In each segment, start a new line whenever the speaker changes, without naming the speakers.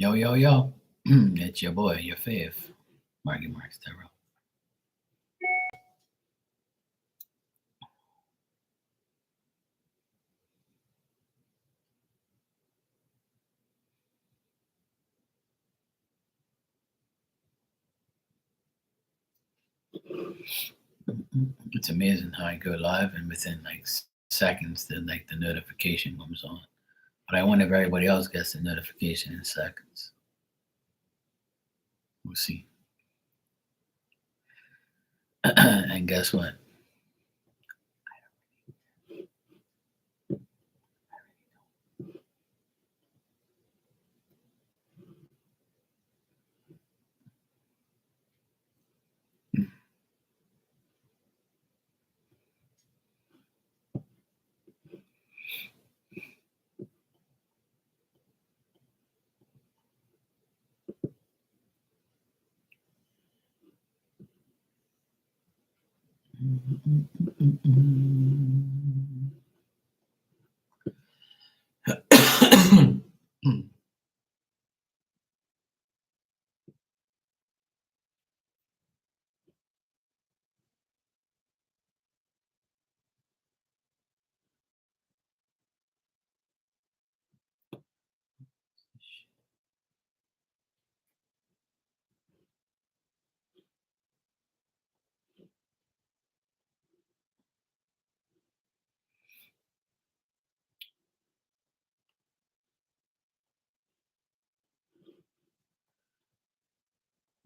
Yo, yo, yo. It's your boy, your fave, Marky Marks Terrell. It's amazing how I go live and within like seconds, the notification comes on. But I wonder if everybody else gets the notification in seconds. We'll see. And guess what?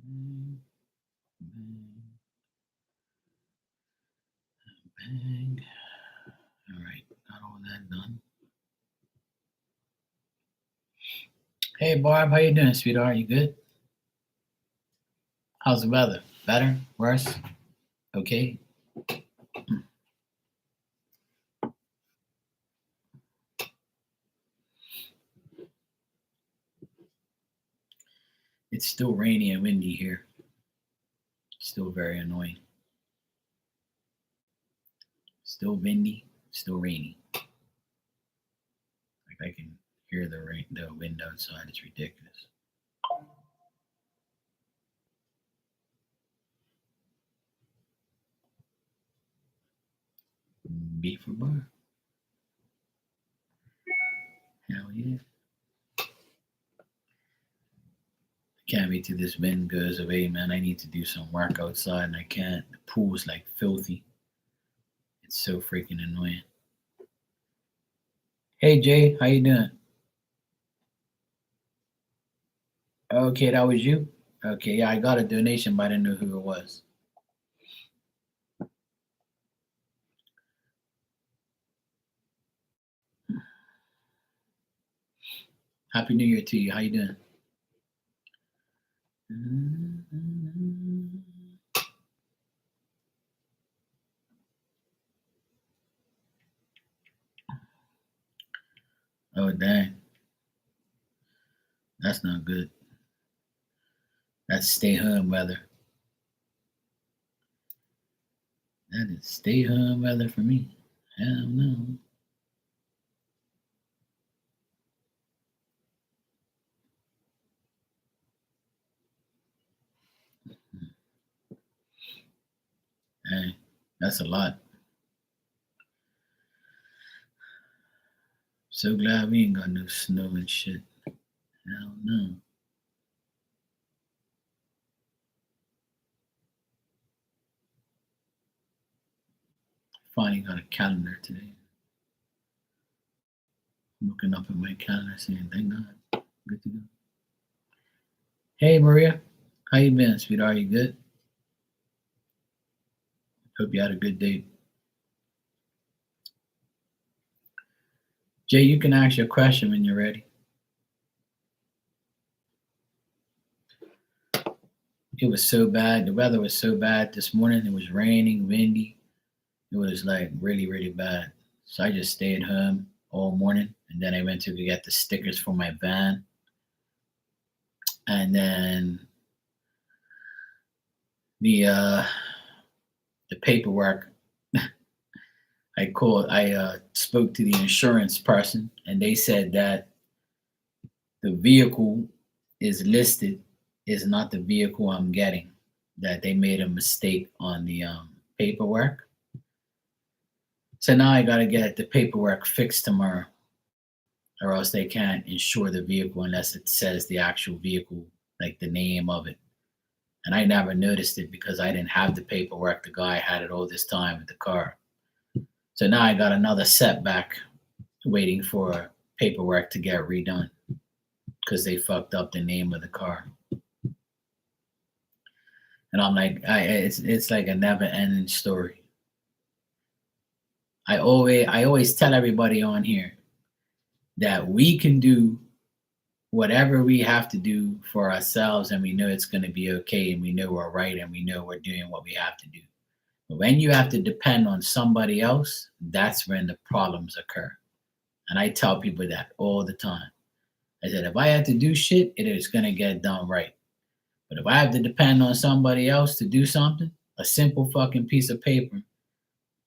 Bang, bang. All right, got all that done. Hey, Barb, how you doing, sweetheart? You good? How's the weather? Better? Worse? Okay? It's still rainy and windy here. Still very annoying. Still windy, still rainy. Like I can hear the rain, the wind outside. It's ridiculous. Beat for bar. Hell yeah. Can't wait till this wind goes away, man. I need to do some work outside and I can't. The pool's like filthy. It's so freaking annoying. Hey Jay, how you doing? Okay, that was you? Okay, yeah, I got a donation, but I didn't know who it was. Happy New Year to you. How you doing? Oh dang, that's not good. That's stay home weather. That is stay home weather for me. Hell no. Hey, that's a lot. So glad we ain't got no snow and shit. Hell no. Finally got a calendar today. I'm looking up at my calendar saying, thank God. Good to go. Hey Maria, how you been, sweetheart? You good? Hope you had a good day. Jay, you can ask your question when you're ready. It was so bad. The weather was so bad this morning. It was raining, windy. It was like really, really bad. So I just stayed home all morning, and then I went to get the stickers for my van, and then the uh, the paperwork. I spoke to the insurance person, and they said that the vehicle is listed is not the vehicle I'm getting, that they made a mistake on the paperwork. So now I got to get the paperwork fixed tomorrow, or else they can't insure the vehicle unless it says the actual vehicle, like the name of it. And I never noticed it because I didn't have the paperwork. The guy had it all this time with the car. So now I got another setback waiting for paperwork to get redone because they fucked up the name of the car. And I'm like, it's like a never ending story. I always tell everybody on here that we can do whatever we have to do for ourselves, and we know it's going to be okay, and we know we're right, and we know we're doing what we have to do. But when you have to depend on somebody else, that's when the problems occur. And I tell people that all the time. I said, if I have to do shit, it is going to get done right. But if I have to depend on somebody else to do something, a simple fucking piece of paper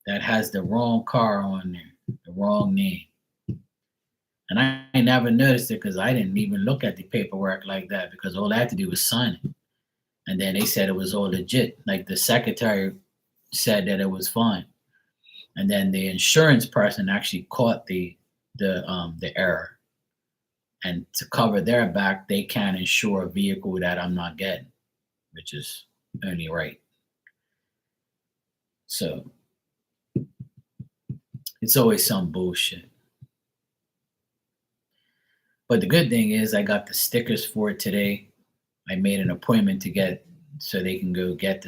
that has the wrong car on there, the wrong name. And I never noticed it because I didn't even look at the paperwork like that, because all I had to do was sign it. And then they said it was all legit. Like the secretary said that it was fine. And then the insurance person actually caught the error. And to cover their back, they can't insure a vehicle that I'm not getting, which is only right. So it's always some bullshit. But the good thing is I got the stickers for it today. I made an appointment to get so they can go get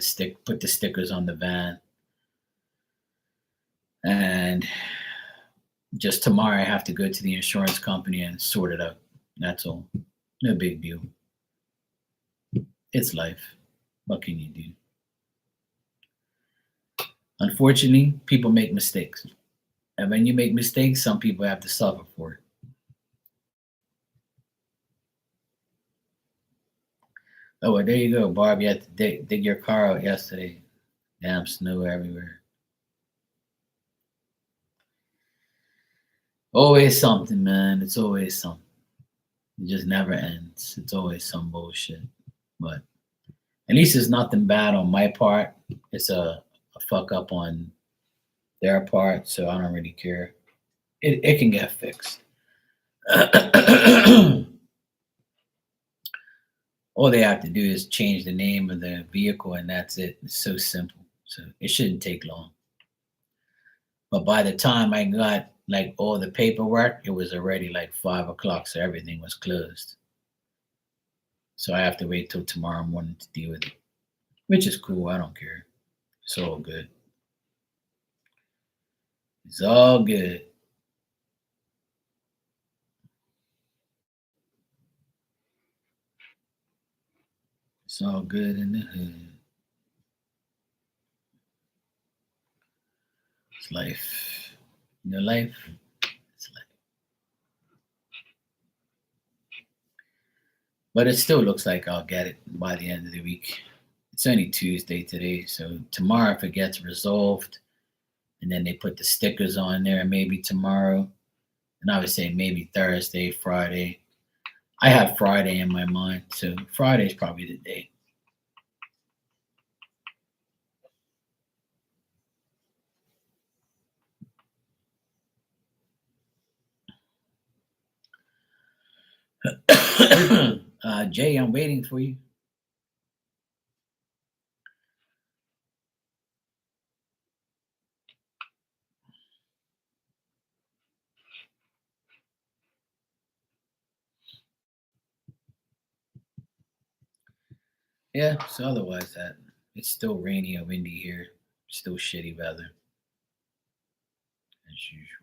put the stickers on the van. And just tomorrow I have to go to the insurance company and sort it out. That's all. No big deal. It's life. What can you do? Unfortunately, people make mistakes. And when you make mistakes, some people have to suffer for it. Oh, well, there you go, Barb. You had to dig your car out yesterday. Damn snow everywhere. Always something, man. It's always something. It just never ends. It's always some bullshit. But at least it's nothing bad on my part. It's a fuck up on their part, so I don't really care. It can get fixed. All they have to do is change the name of the vehicle, and that's it. It's so simple. So it shouldn't take long. But by the time I got like all the paperwork, it was already like 5 o'clock, so everything was closed. So I have to wait till tomorrow morning to deal with it, which is cool. I don't care. It's all good. It's all good. It's all good in the hood. It's life. You know, life. It's life. But it still looks like I'll get it by the end of the week. It's only Tuesday today, so tomorrow if it gets resolved, and then they put the stickers on there, maybe tomorrow, and I would say maybe Thursday, Friday. I have Friday in my mind, so Friday's probably the day. Jay, I'm waiting for you. Yeah, so otherwise that it's still rainy and windy here. Still shitty weather as usual.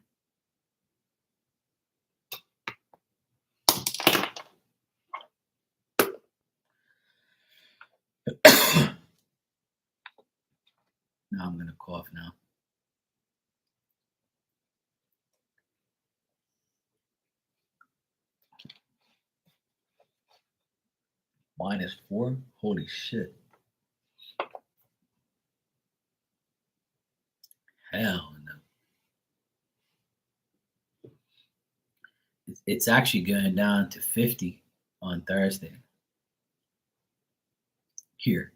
Now I'm gonna cough now. -4? Holy shit. Hell no. It's actually going down to 50 on Thursday. here.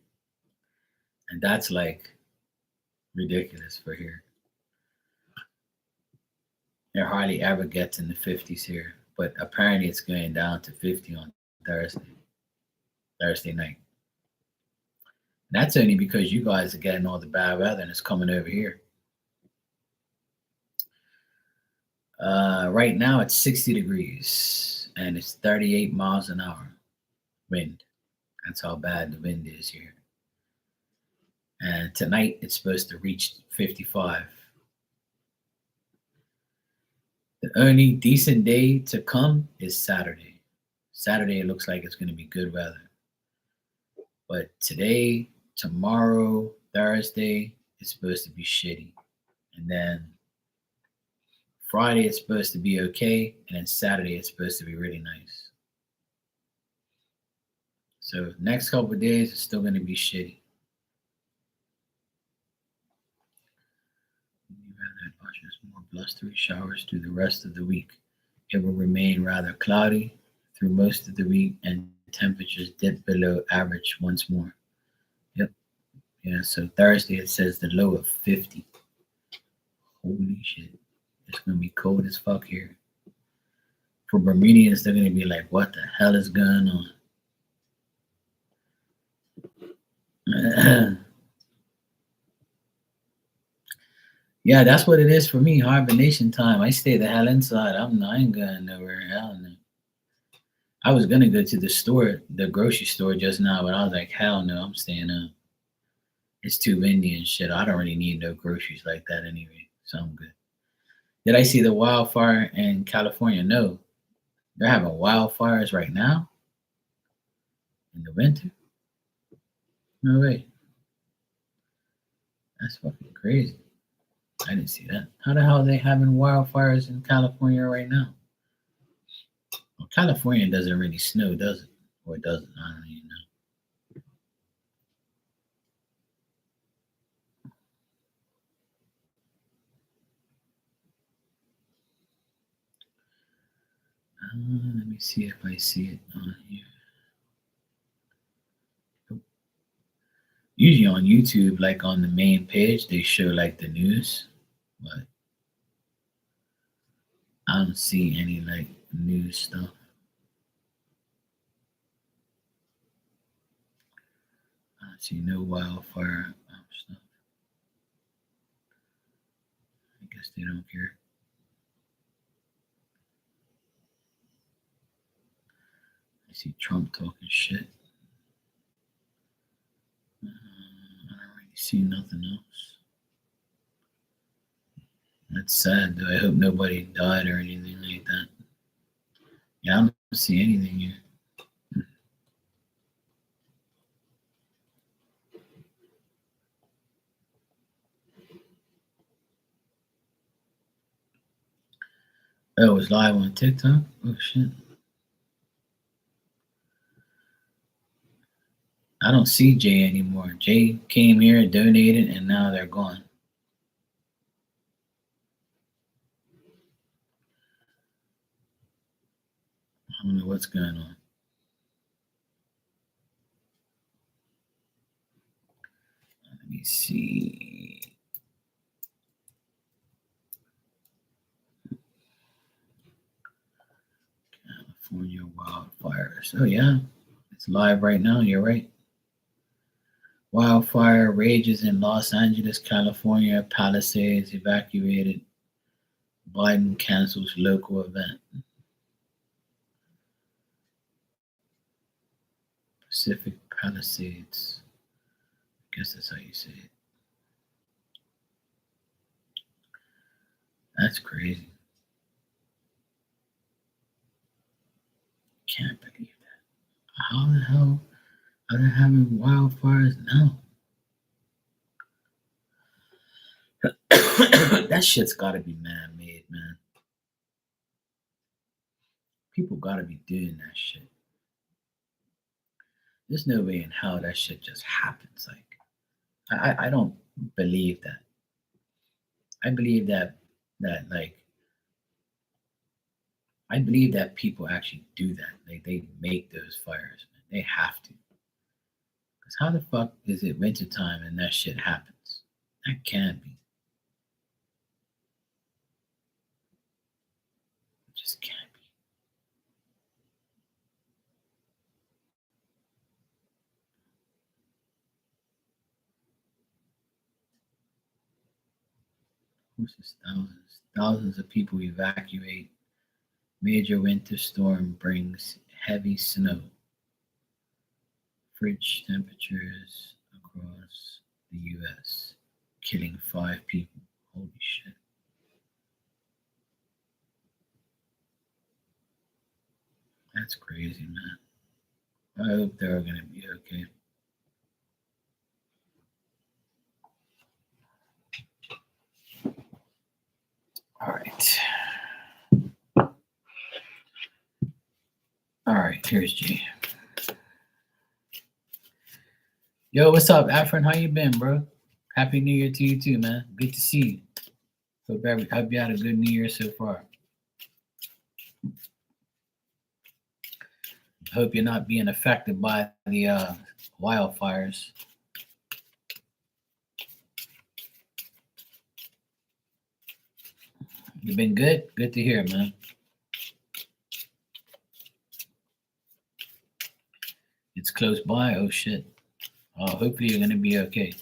And that's like ridiculous for here. It hardly ever gets in the 50s here, but apparently it's going down to 50 on Thursday night. And that's only because you guys are getting all the bad weather and it's coming over here. Right now it's 60 degrees and it's 38 miles an hour wind. That's how bad the wind is here. And tonight it's supposed to reach 55. The only decent day to come is Saturday. Saturday it looks like it's going to be good weather. But today, tomorrow, Thursday, it's supposed to be shitty. And then Friday it's supposed to be okay, and then Saturday it's supposed to be really nice. So next couple of days it's still going to be shitty. Rather ushers more blustery showers through the rest of the week. It will remain rather cloudy through most of the week, and temperatures dip below average once more. Yep. Yeah. So Thursday it says the low of 50. Holy shit! It's gonna be cold as fuck here. For Bermudians, they're gonna be like, "What the hell is going on?" Yeah, that's what it is for me. Hibernation time. I stay the hell inside. I ain't going nowhere. Hell no. I was gonna go to the store, the grocery store just now, but I was like, hell no, I'm staying up. It's too windy and shit. I don't really need no groceries like that anyway, so I'm good. Did I see the wildfire in California? No. They're having wildfires right now in the winter. No way. That's fucking crazy. I didn't see that. How the hell are they having wildfires in California right now? Well, California doesn't really snow, does it? Or it doesn't? I don't even know. Let me see if I see it on here. Usually on YouTube, like on the main page, they show like the news, but I don't see any like news stuff. I don't see no wildfire stuff. I guess they don't care. I see Trump talking shit. I don't really see nothing else. That's sad though. I hope nobody died or anything like that. Yeah, I don't see anything here. Oh, it's live on TikTok? Oh shit. I don't see Jay anymore. Jay came here, donated, and now they're gone. I don't know what's going on. Let me see. California wildfires. Oh yeah, it's live right now. You're right. Wildfire rages in Los Angeles, California. Palisades evacuated. Biden cancels local event. Pacific Palisades. I guess that's how you say it. That's crazy. Can't believe that. How the hell are they having wildfires now? That shit's gotta be man-made, man. People gotta be doing that shit. There's no way in hell that shit just happens. Like, I don't believe that. I believe that like I believe that people actually do that. They make those fires. Man. They have to. How the fuck is it wintertime and that shit happens? That can't be. It just can't be. What's this? Thousands of people evacuate. Major winter storm brings heavy snow. Fridge temperatures across the U.S. killing 5 people. Holy shit. That's crazy, man. I hope they're gonna be okay. All right. All right, here's G. Yo, what's up, Afrin? How you been, bro? Happy New Year to you too, man. Good to see you. Hope you had a good New Year so far. Hope you're not being affected by the wildfires. You've been good? Good to hear, man. It's close by. Oh, shit. Oh, hopefully you're going to be okay.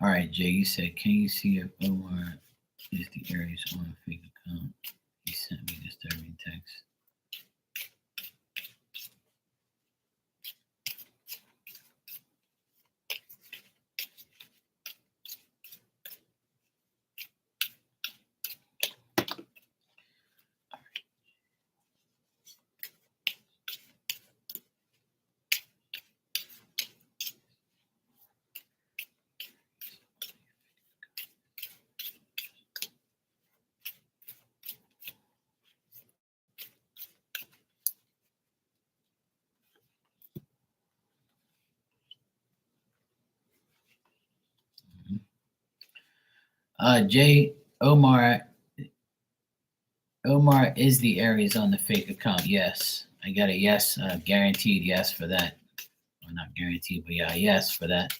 All right, Jay, you said, can you see if Omar is the Aries on a fake account? He sent me disturbing text. Jay, Omar is the Aries on the fake account. Yes. I got a yes, guaranteed yes for that. Well, not guaranteed, but yeah, yes for that.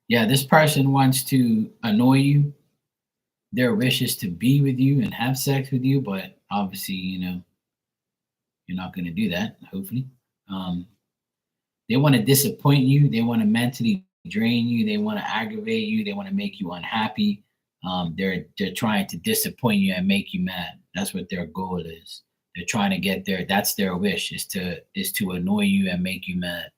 Yeah, this person wants to annoy you. Their wish is to be with you and have sex with you, but obviously, you're not going to do that, hopefully. Um, they want to disappoint you. They want to mentally drain you. They want to aggravate you. They want to make you unhappy. They're trying to disappoint you and make you mad. That's what their goal is. They're trying to get there. That's their wish is to annoy you and make you mad.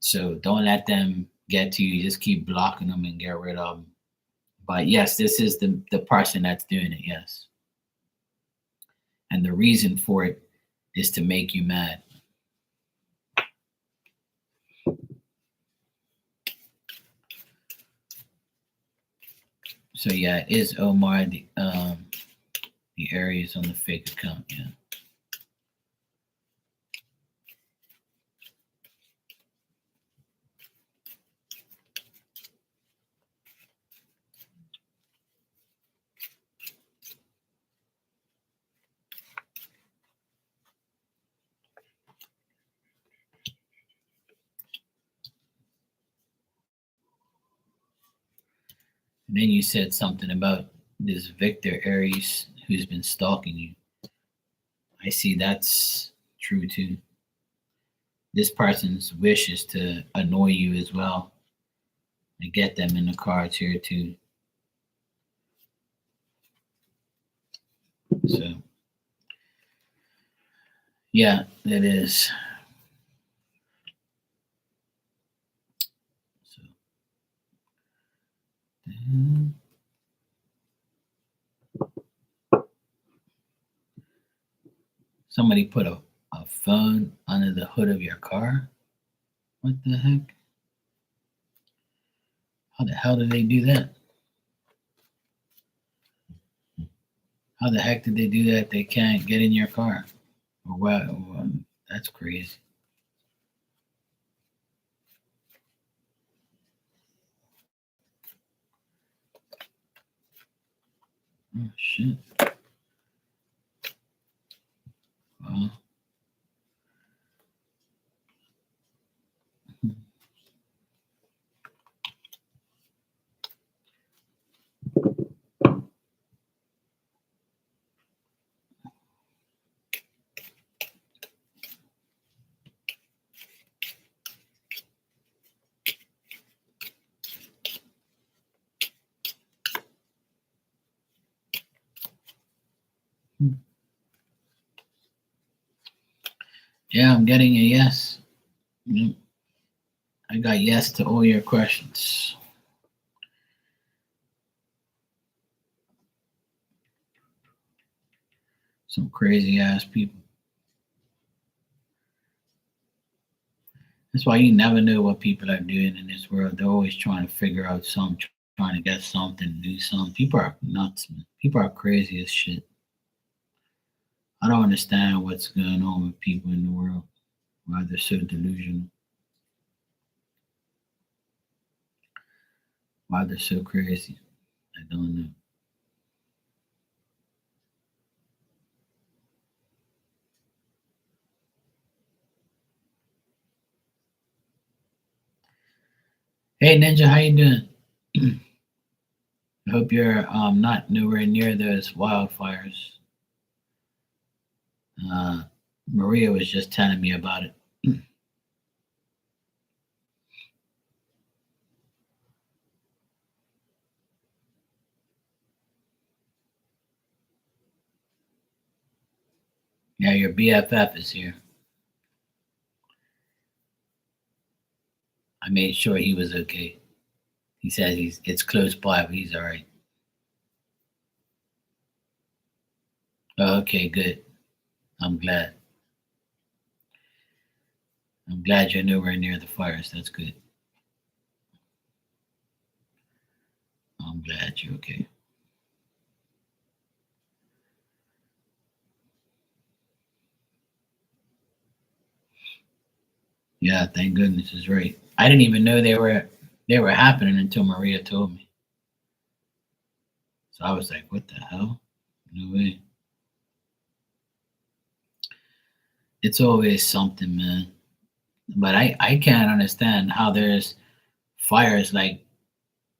So don't let them get to you. Just keep blocking them and get rid of them. But yes, this is the person that's doing it. Yes, and the reason for it is to make you mad. So yeah, it is Omar the Aries on the fake account. Yeah. And then you said something about this Victor Aries who's been stalking you. I see that's true too. This person's wish is to annoy you as well. I get them in the cards here too. So yeah, it is. So somebody put a phone under the hood of your car. What the heck? How the hell did they do that? How the heck did they do that? They can't get in your car. Or what? That's crazy. Oh shit. Well, yeah, I'm getting a yes. Yep. I got yes to all your questions. Some crazy ass people. That's why you never know what people are doing in this world. They're always trying to figure out something, trying to get something, do something. People are nuts, man. People are crazy as shit. I don't understand what's going on with people in the world. Why they're so delusional. Why they're so crazy. I don't know. Hey Ninja, how you doing? I hope you're not nowhere near those wildfires. Uh, Maria was just telling me about it. Yeah, your BFF is here. I made sure he was okay. He said it's close by, but he's all right. Oh, okay, good. I'm glad. I'm glad you're nowhere near the fires. That's good. I'm glad you're okay. Yeah, thank goodness is right. I didn't even know they were happening until Maria told me. So I was like, what the hell? No way. It's always something, man. But I can't understand how there's fires like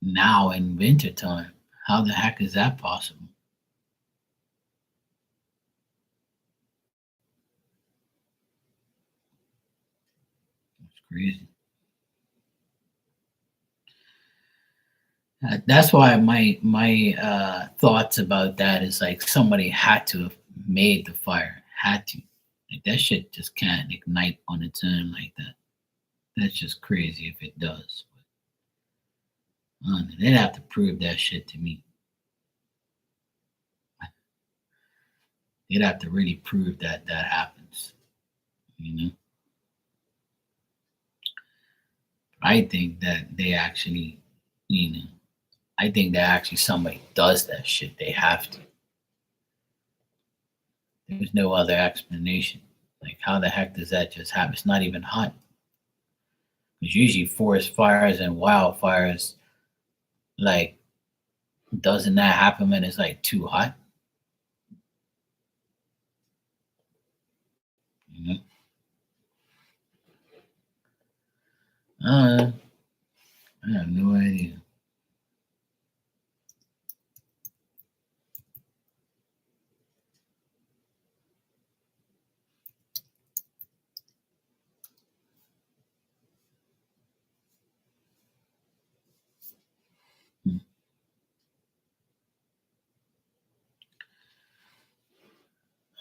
now in wintertime. How the heck is that possible? It's crazy. That's why my thoughts about that is like somebody had to have made the fire. Had to. Like that shit just can't ignite on its own like that. That's just crazy if it does. They'd have to prove that shit to me. They'd have to really prove that that happens. You know. I think that they actually, you know, I think that actually somebody does that shit. They have to. There's no other explanation. Like, how the heck does that just happen? It's not even hot. Because usually forest fires and wildfires, like, doesn't that happen when it's like too hot? You know? Uh, I have no idea.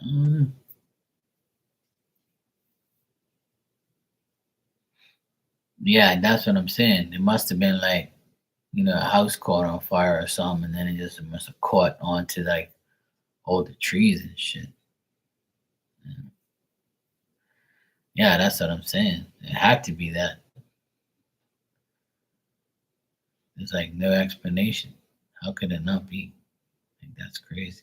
Uh, yeah, that's what I'm saying. It must have been like, a house caught on fire or something, and then it just must have caught onto like all the trees and shit. Yeah, that's what I'm saying. It had to be that. There's like no explanation. How could it not be? Like that's crazy.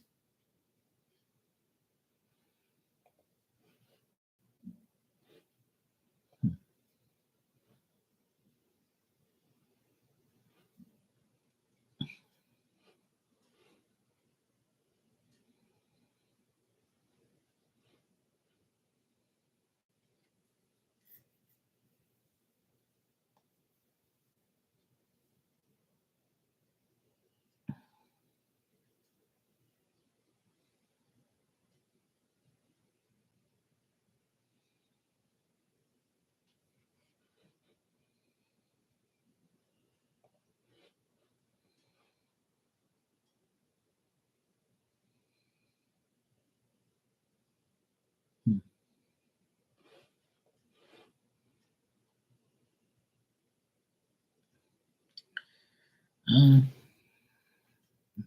Hmm. Um,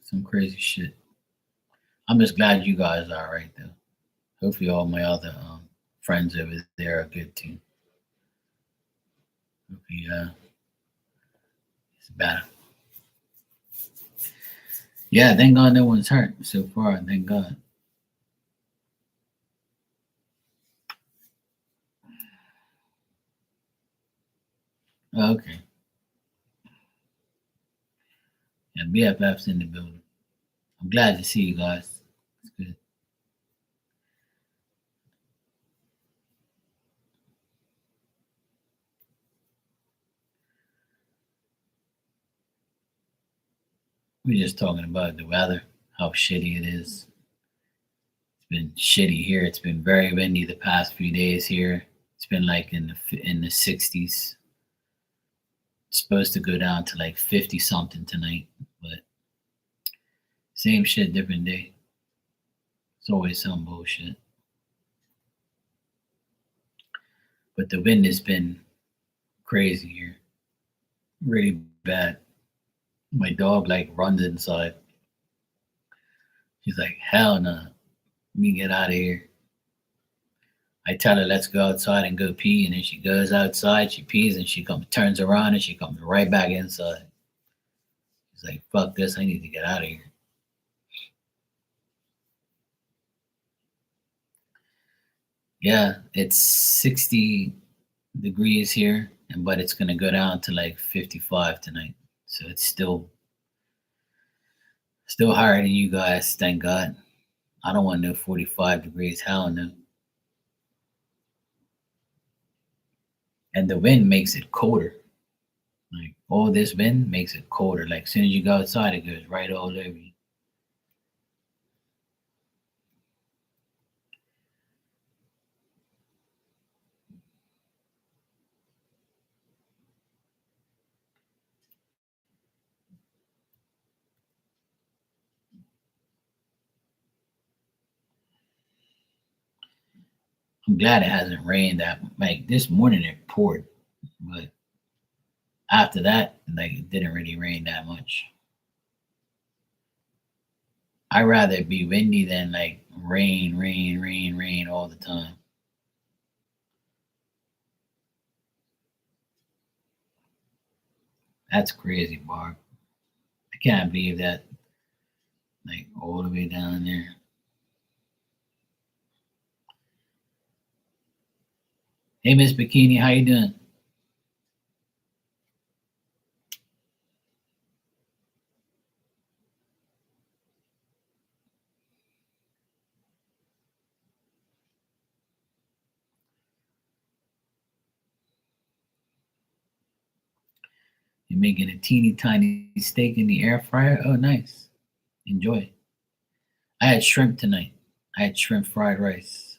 some crazy shit. I'm just glad you guys are all right though. Hopefully, all my other friends over there are good too. Hopefully, it's better. Yeah, thank God no one's hurt so far. Thank God. Okay. Yeah, BFF's in the building. I'm glad to see you guys. It's good. We're just talking about the weather, how shitty it is. It's been shitty here. It's been very windy the past few days here. It's been like in the 60s. It's supposed to go down to like 50 something tonight, but same shit, different day. It's always some bullshit. But the wind has been crazy here, really bad. My dog like runs inside. She's like, hell no, let me get out of here. I tell her let's go outside and go pee, and then she goes outside, she pees, and she comes turns around and she comes right back inside. She's like, fuck this, I need to get out of here. Yeah, it's 60 degrees here, and but it's gonna go down to like 55 tonight. So it's still higher than you guys, thank God. I don't want no 45 degrees, hell no. And the wind makes it colder. Like all this wind makes it colder. Like as soon as you go outside, it goes right all over you. I'm glad it hasn't rained that like this morning it poured, but after that, like it didn't really rain that much. I'd rather it be windy than like rain, rain, rain, rain all the time. That's crazy, Barb. I can't believe that like all the way down there. Hey Miss Bikini, how you doing? You're making a teeny tiny steak in the air fryer? Oh nice. Enjoy. I had shrimp tonight. I had shrimp fried rice.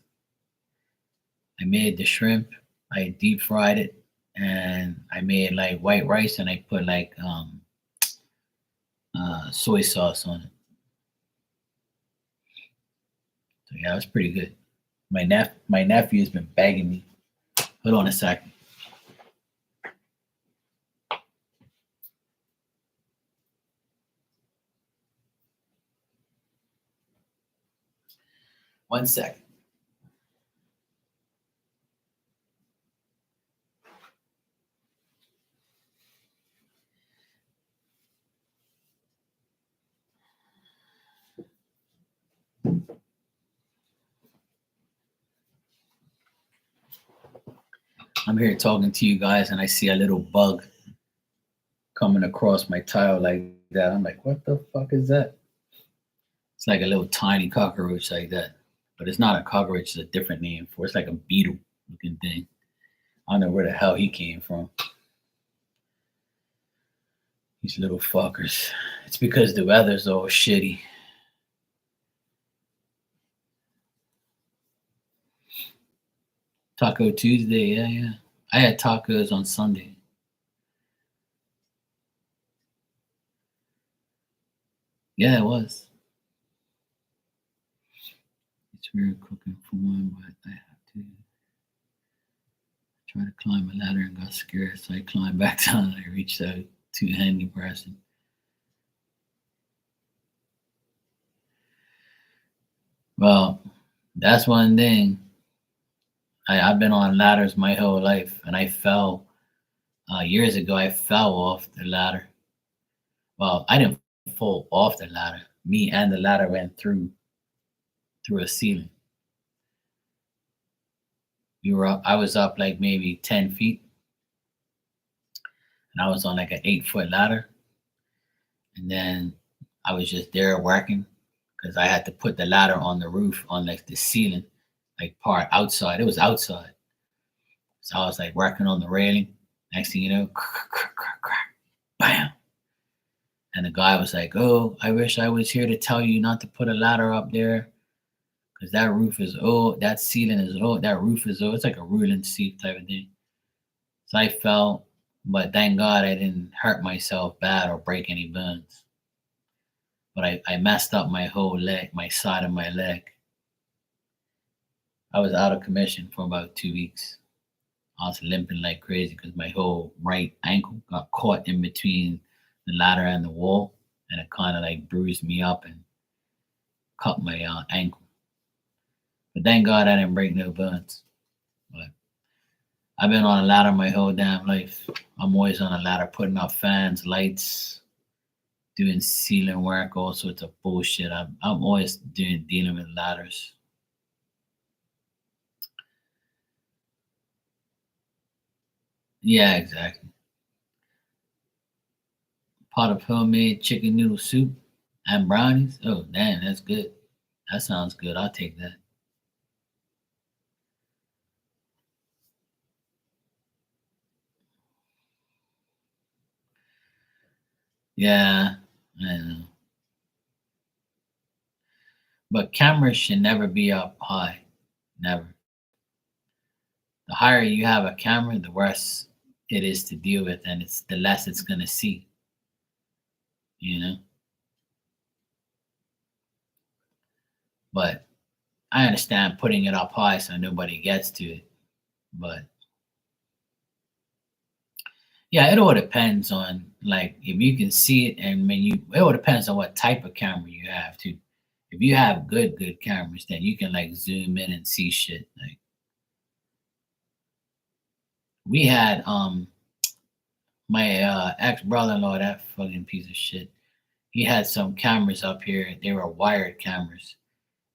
I made the shrimp, I deep fried it, and I made like white rice and I put like soy sauce on it. So yeah, it was pretty good. My nephew's been begging me. Hold on a second. One second. I'm here talking to you guys and I see a little bug coming across my tile like that. I'm like, what the fuck is that? It's like a little tiny cockroach like that. But it's not a cockroach, it's a different name for it. It's like a beetle looking thing. I don't know where the hell he came from. These little fuckers. It's because the weather's all shitty. Taco Tuesday, yeah, yeah. I had tacos on Sunday. Yeah, it was. It's weird cooking for one, but I have to try to climb a ladder and got scared, so I climbed back down and I reached out to handy person. Well, that's one thing. I've been on ladders my whole life, and I fell years ago. I fell off the ladder. Well, I didn't fall off the ladder. Me and the ladder went through a ceiling. We were up. I was up like maybe 10 feet, and I was on like an 8 foot ladder. And then I was just there working because I had to put the ladder on the roof on like the ceiling, like part outside. It was outside, so I was like working on the railing. Next thing you know, bam. And the guy was like, "Oh, I wish I was here to tell you not to put a ladder up there because that roof is old, that ceiling is old, that roof is old." It's like a ruling seat type of thing. So I fell, but thank God I didn't hurt myself bad or break any bones. But I messed up my whole leg, my side of my leg. I was out of commission for about 2 weeks. I was limping like crazy because my whole right ankle got caught in between the ladder and the wall, and it kind of like bruised me up and cut my ankle. But thank God I didn't break no bones. But I've been on a ladder my whole damn life. I'm always on a ladder, putting up fans, lights, doing ceiling work, all sorts of bullshit. I'm always dealing with ladders. Yeah, exactly. Pot of homemade chicken noodle soup and brownies. Oh, damn, that's good. That sounds good. I'll take that. Yeah, I know. But cameras should never be up high. Never. The higher you have a camera, the worse it is to deal with, and it's the less it's gonna see. You know. But I understand putting it up high so nobody gets to it. But yeah, it all depends on like if you can see it, and when you it all depends on what type of camera you have too. If you have good cameras, then you can like zoom in and see shit. Like we had my ex brother in law, that fucking piece of shit. He had some cameras up here. They were wired cameras,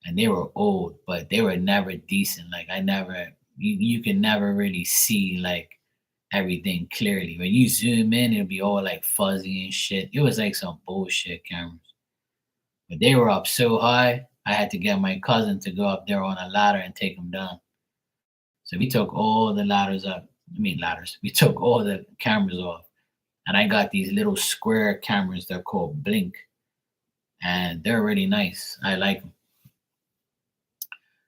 and they were old, but they were never decent. Like I never, you can never really see like everything clearly. When you zoom in, it'll be all like fuzzy and shit. It was like some bullshit cameras. But they were up so high, I had to get my cousin to go up there on a ladder and take them down. So we took all the ladders up. I mean ladders. We took all the cameras off, and I got these little square cameras. They're called Blink, and they're really nice. I like them.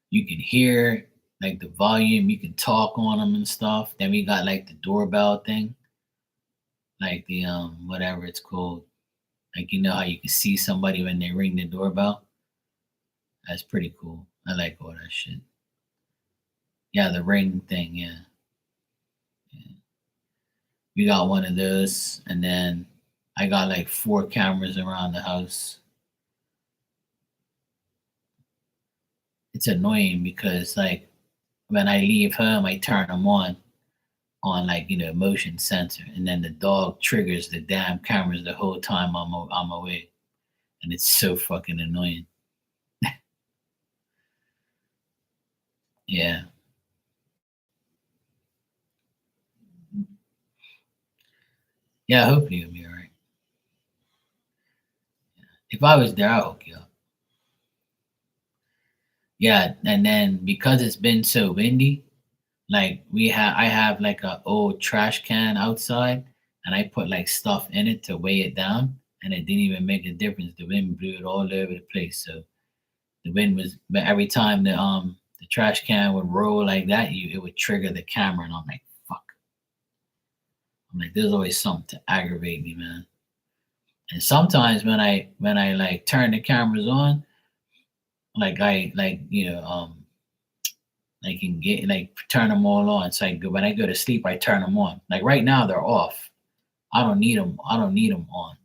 You can hear like the volume. You can talk on them and stuff. Then we got like the doorbell thing, like the whatever it's called. Like you know how you can see somebody when they ring the doorbell. That's pretty cool. I like all that shit. Yeah, the ring thing. Yeah, yeah. We got one of those, and then I got like four cameras around the house. It's annoying because like when I leave home, I turn them on like motion sensor, and then the dog triggers the damn cameras the whole time I'm away, and it's so fucking annoying. Yeah, Yeah, hopefully you'll be all right. If I was there, I'll hook you up. Yeah, and then because it's been so windy, like I have like a old trash can outside, and I put like stuff in it to weigh it down, and it didn't even make a difference. The wind blew it all over the place. So the wind was, but every time the trash can would roll like that, it would trigger the camera, and I'm like, fuck. I'm like, there's always something to aggravate me, man. And sometimes when I like turn the cameras on, like I like I can get like turn them all on. So I go when I go to sleep, I turn them on. Like right now, they're off. I don't need them. I don't need them on.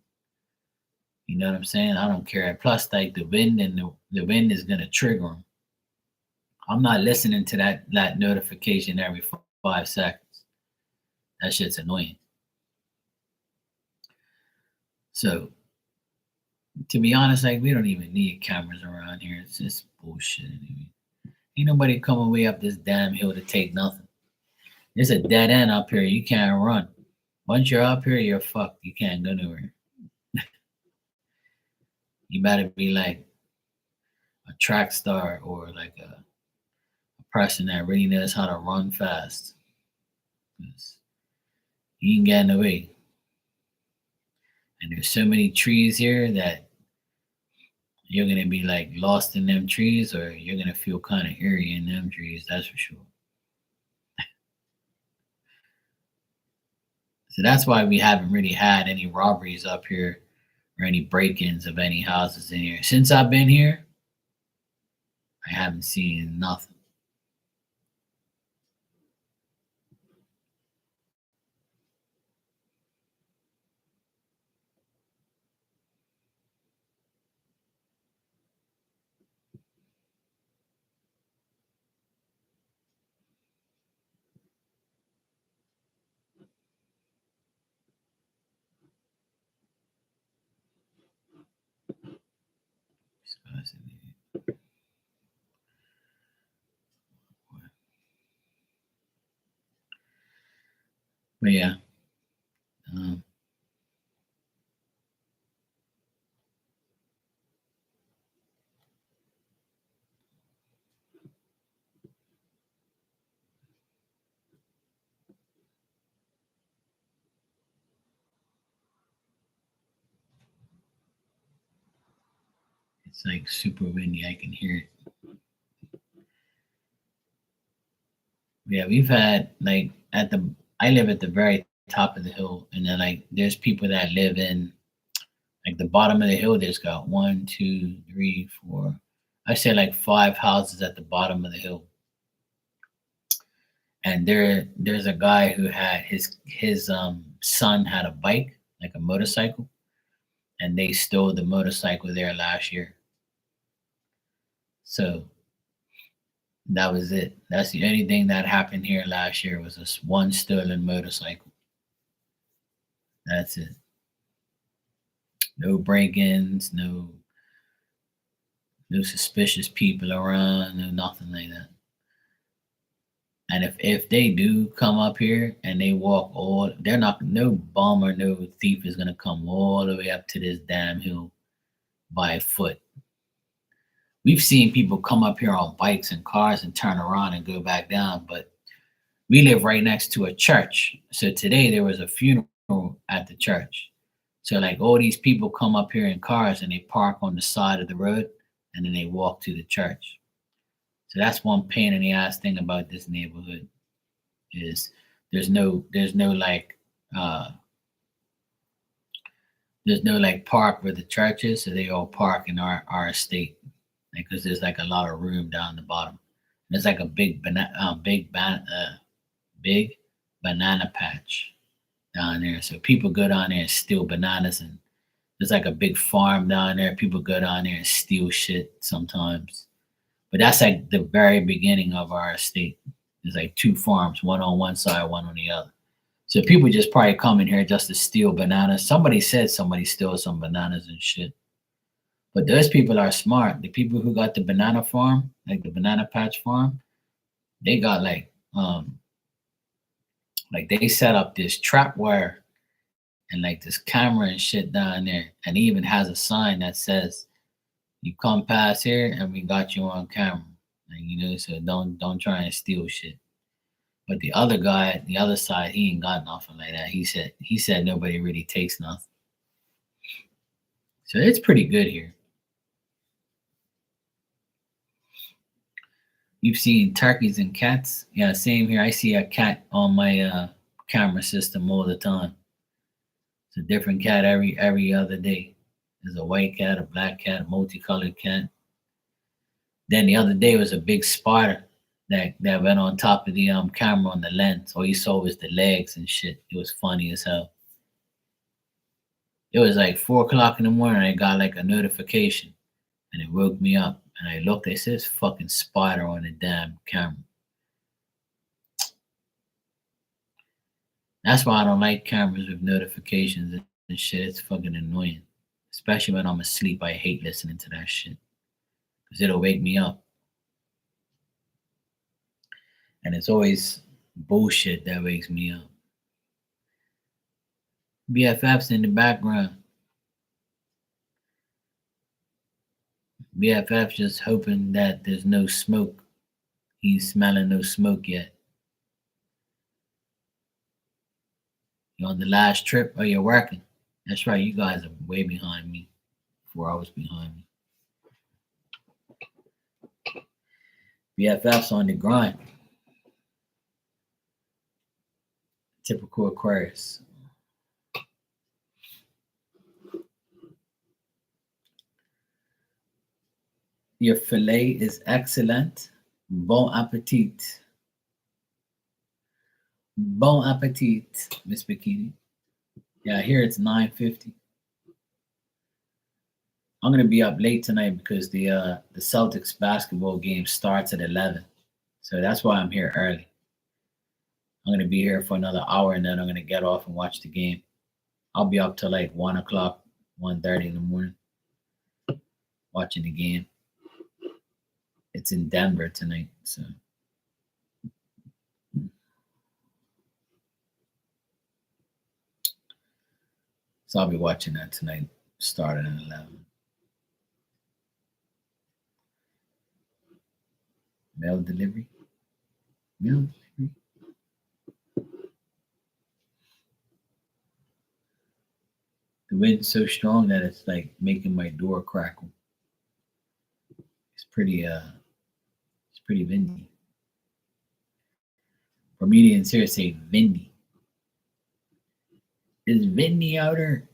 You know what I'm saying? I don't care. Plus, like the wind and the wind is gonna trigger them. I'm not listening to that notification every 5 seconds. That shit's annoying. So to be honest, like we don't even need cameras around here. It's just bullshit. Anyway. Ain't nobody coming way up this damn hill to take nothing. There's a dead end up here. You can't run. Once you're up here, you're fucked. You can't go nowhere. You better be like a track star or like a person that really knows how to run fast. You can get in the way. And there's so many trees here that you're gonna be like lost in them trees, or you're gonna feel kind of eerie in them trees. That's for sure. So that's why we haven't really had any robberies up here or any break-ins of any houses in here. Since I've been here, I haven't seen nothing. But yeah, um, it's like super windy. I can hear it. Yeah, we've had like at the I live at the very top of the hill, and then like there's people that live in like the bottom of the hill. There's got one, two, three, four. I say like five houses at the bottom of the hill, and there's a guy who had his son had a bike, like a motorcycle, and they stole the motorcycle there last year. So that was it. That's the only thing that happened here last year was this one stolen motorcycle. That's it. No break-ins, no suspicious people around, no nothing like that. And if they do come up here and they walk all, they're not no bum or no thief is gonna come all the way up to this damn hill by foot. We've seen people come up here on bikes and cars and turn around and go back down, but we live right next to a church. So today there was a funeral at the church. So like all these people come up here in cars and they park on the side of the road and then they walk to the church. So that's one pain in the ass thing about this neighborhood is there's no like uh there's no like park where the church is, so they all park in our estate because there's like a lot of room down the bottom. There's like a big banana patch down there. So people go down there and steal bananas, and there's like a big farm down there. People go down there and steal shit sometimes. But that's like the very beginning of our estate. There's like two farms, one on one side, one on the other. So people just probably come in here just to steal bananas. Somebody said somebody stole some bananas and shit. But those people are smart. The people who got the banana farm, like the banana patch farm, they got like they set up this trap wire and like this camera and shit down there, and he even has a sign that says, "You come past here, and we got you on camera." Like, so don't try and steal shit. But the other guy, the other side, he ain't got nothing like that. He said nobody really takes nothing. So it's pretty good here. You've seen turkeys and cats? Yeah, same here. I see a cat on my camera system all the time. It's a different cat every other day. There's a white cat, a black cat, a multicolored cat. Then the other day was a big spider that went on top of the camera on the lens. All you saw was the legs and shit. It was funny as hell. It was like 4 o'clock in the morning. I got like a notification, and it woke me up. And I looked. It says fucking spider on the damn camera. That's why I don't like cameras with notifications and shit. It's fucking annoying, especially when I'm asleep. I hate listening to that shit because it'll wake me up. And it's always bullshit that wakes me up. BFF's in the background. BFF just hoping that there's no smoke. He's smelling no smoke yet. You on the last trip or you're working? That's right, you guys are way behind me. 4 hours behind me. BFF's on the grind. Typical Aquarius. Your filet is excellent. Bon appetit. Bon appetit, Miss Bikini. Yeah, here it's 9:50. I'm gonna be up late tonight because the Celtics basketball game starts at 11, so that's why I'm here early. I'm gonna be here for another hour, and then I'm gonna get off and watch the game. I'll be up till like 1 o'clock, 1:30 in the morning, watching the game. It's in Denver tonight, so I'll be watching that tonight, starting at 11. Mail delivery. Mail delivery. The wind's so strong that it's like making my door crackle. It's pretty windy. Comedians here say windy. It's windy out here.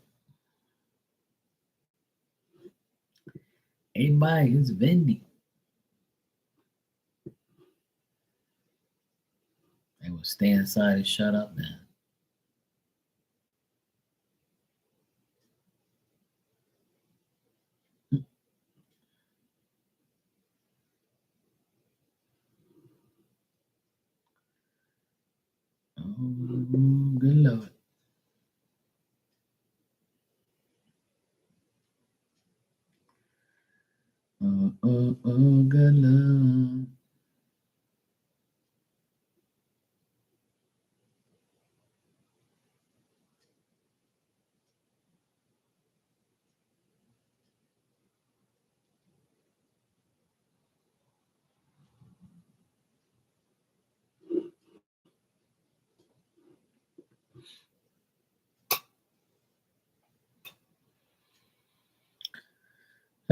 Hey, bye. It's windy. I will stay inside and shut up, man. Oh, good Lord. Oh, good Lord.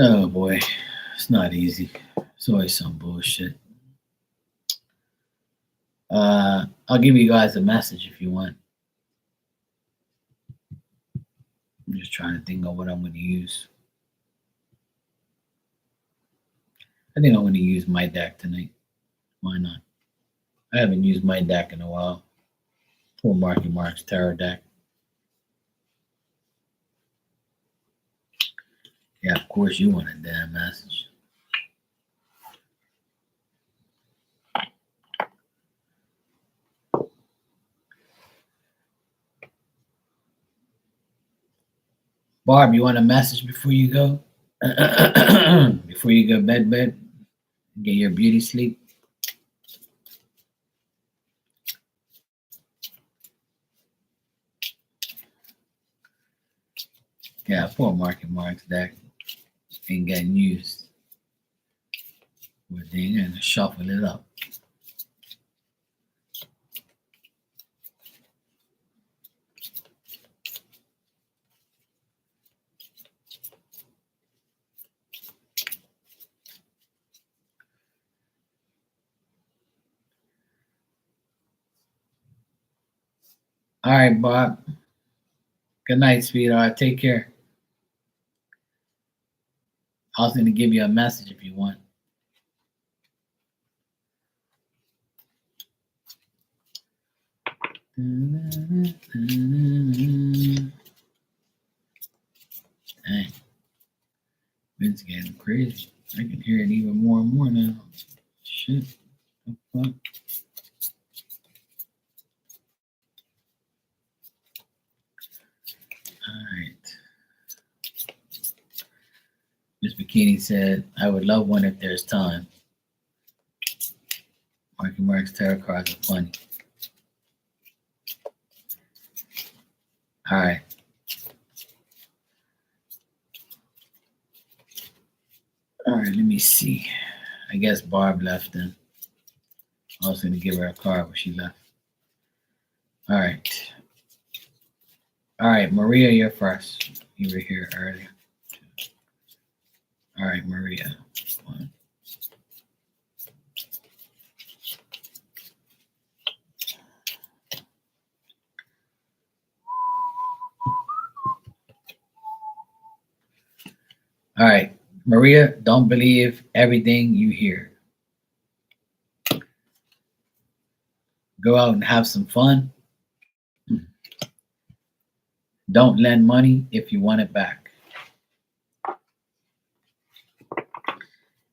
Oh boy, it's not easy. It's always some bullshit. I'll give you guys a message if you want. I'm just trying to think of what I'm going to use. I think I'm going to use my deck tonight. Why not? I haven't used my deck in a while. Poor Marky Mark's tarot deck. Yeah, of course you want a damn message. Barb, you want a message before you go? Before you go bed, get your beauty sleep. Yeah, poor Mark's deck ain't getting used. We're going to shuffle it up. All right, Bob. Good night, sweetheart. Take care. I was going to give you a message if you want. Dang. It's getting crazy. I can hear it even more and more now. Shit. What the fuck? All right. Miss Bikini said, I would love one if there's time. Mark's tarot cards are funny. All right. All right, let me see. I guess Barb left then. I was going to give her a card, but she left. All right. All right, Maria, you're first. You were here earlier. All right, Maria. One. All right, Maria, don't believe everything you hear. Go out and have some fun. Don't lend money if you want it back.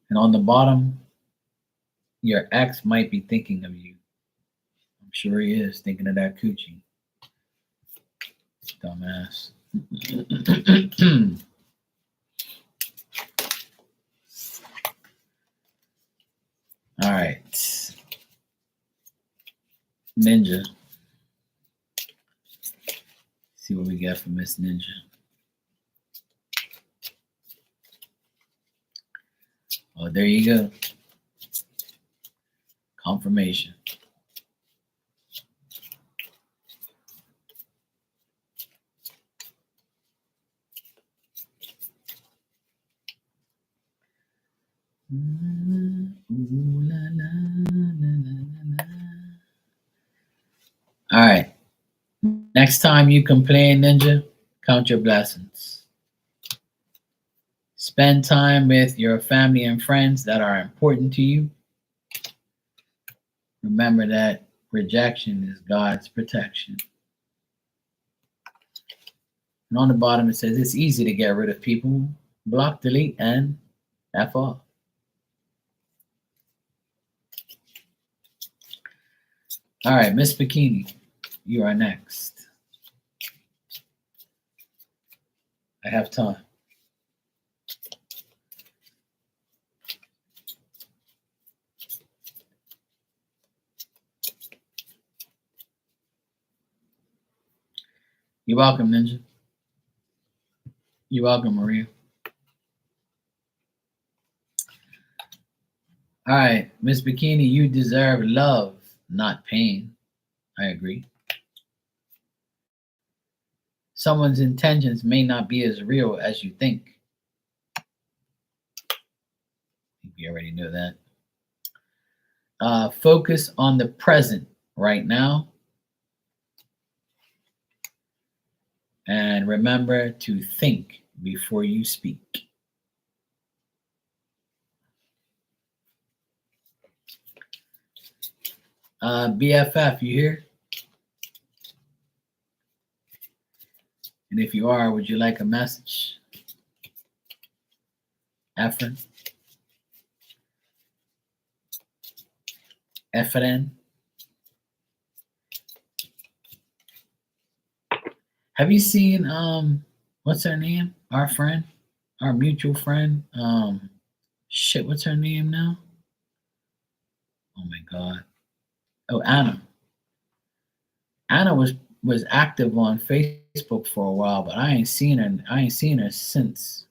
And on the bottom, your ex might be thinking of you. I'm sure he is thinking of that coochie. Dumbass. All right. Ninja. See what we got from Miss Ninja. Oh, there you go. Confirmation. Ooh, la, la, la, la, la. All right. Next time you complain, Ninja, count your blessings. Spend time with your family and friends that are important to you. Remember that rejection is God's protection. And on the bottom it says it's easy to get rid of people. Block, delete, and F off. All right, Miss Bikini, you are next. I have time. You're welcome, Ninja. You're welcome, Maria. All right, Miss Bikini, you deserve love, not pain. I agree. Someone's intentions may not be as real as you think. I think we already know that. Focus on the present right now. And remember to think before you speak. BFF, you here? And if you are, would you like a message? Efren? Efren? Have you seen what's her name? Our friend, our mutual friend. Shit, what's her name now? Oh my god. Oh, Anna. Anna was active on Facebook Facebook for a while, but I ain't seen her. I ain't seen her since.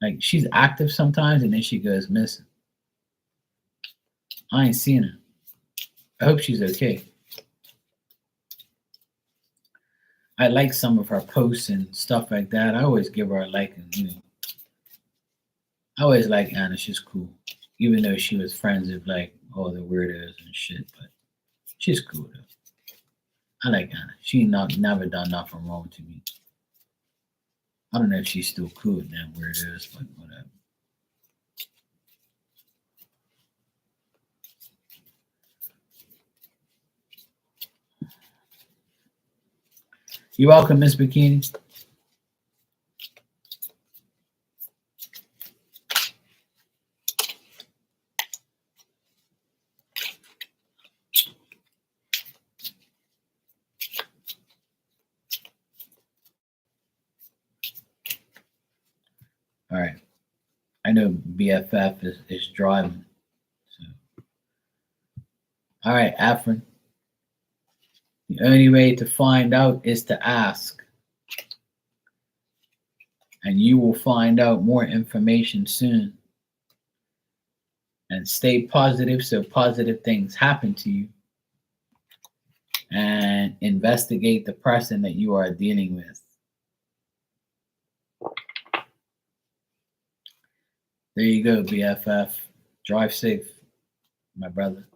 Like she's active sometimes, and then she goes missing. I ain't seen her. I hope she's okay. I like some of her posts and stuff like that. I always give her a like, and I always like Anna. She's cool, even though she was friends with like all the weirdos and shit. But she's cool though. I like Anna. She not never done nothing wrong to me. I don't know if she's still cool with them weirdos, but whatever. You welcome, Miss Bikini. All right. I know BFF is driving. So. All right, Afrin. The only way to find out is to ask. And you will find out more information soon. And stay positive so positive things happen to you. And investigate the person that you are dealing with. There you go, BFF. Drive safe, my brother.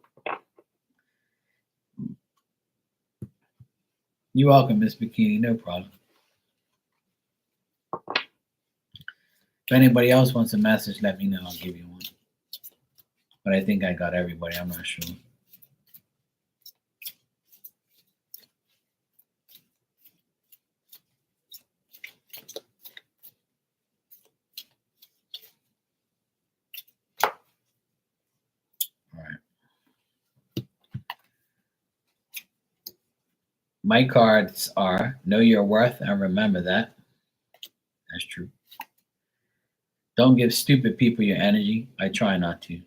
You're welcome, Miss Bikini. No problem. If anybody else wants a message, let me know. I'll give you one. But I think I got everybody. I'm not sure. All right. My cards are know your worth and remember that. That's true. Don't give stupid people your energy. I try not to.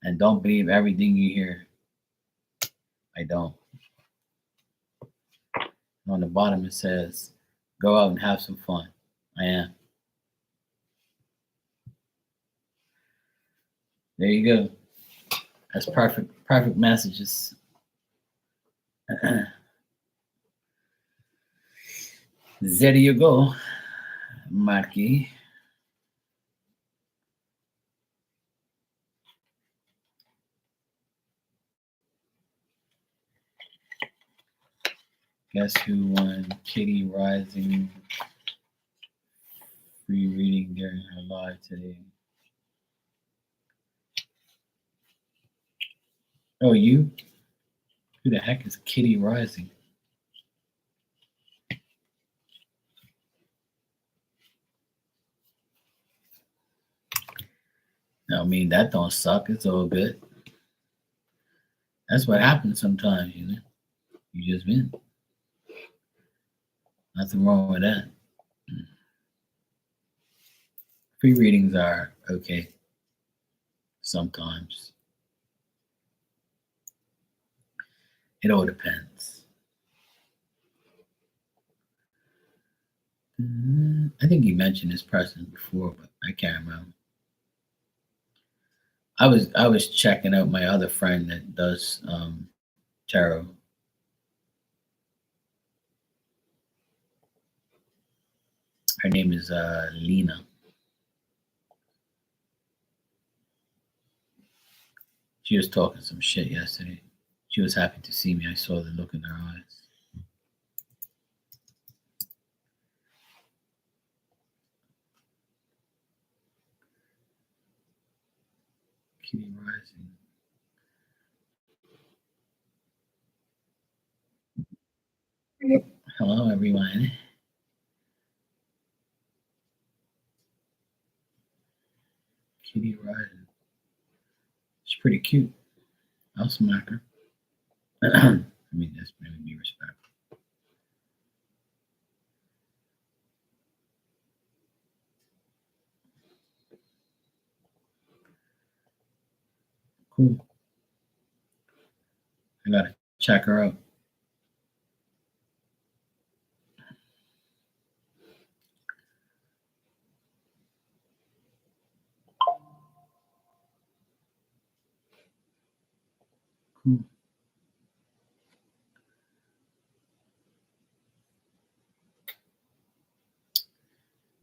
And don't believe everything you hear. I don't. On the bottom it says, go out and have some fun. I am. There you go. That's perfect. Perfect messages. There you go, Marky. Guess who won Kitty Rising free reading during her live today? Oh, you? Who the heck is Kitty Rising? I mean, that don't suck. It's all good. That's what happens sometimes, you know. You just win. Nothing wrong with that. Free readings are okay sometimes. It all depends. I think you mentioned this person before, but I can't remember. I was checking out my other friend that does tarot. Her name is Lena. She was talking some shit yesterday. She was happy to see me. I saw the look in her eyes. Kitty Rising. Hello, everyone. Kitty Rising. She's pretty cute. I'll smack her. I mean, that's maybe be respectful. Cool. I gotta check her out.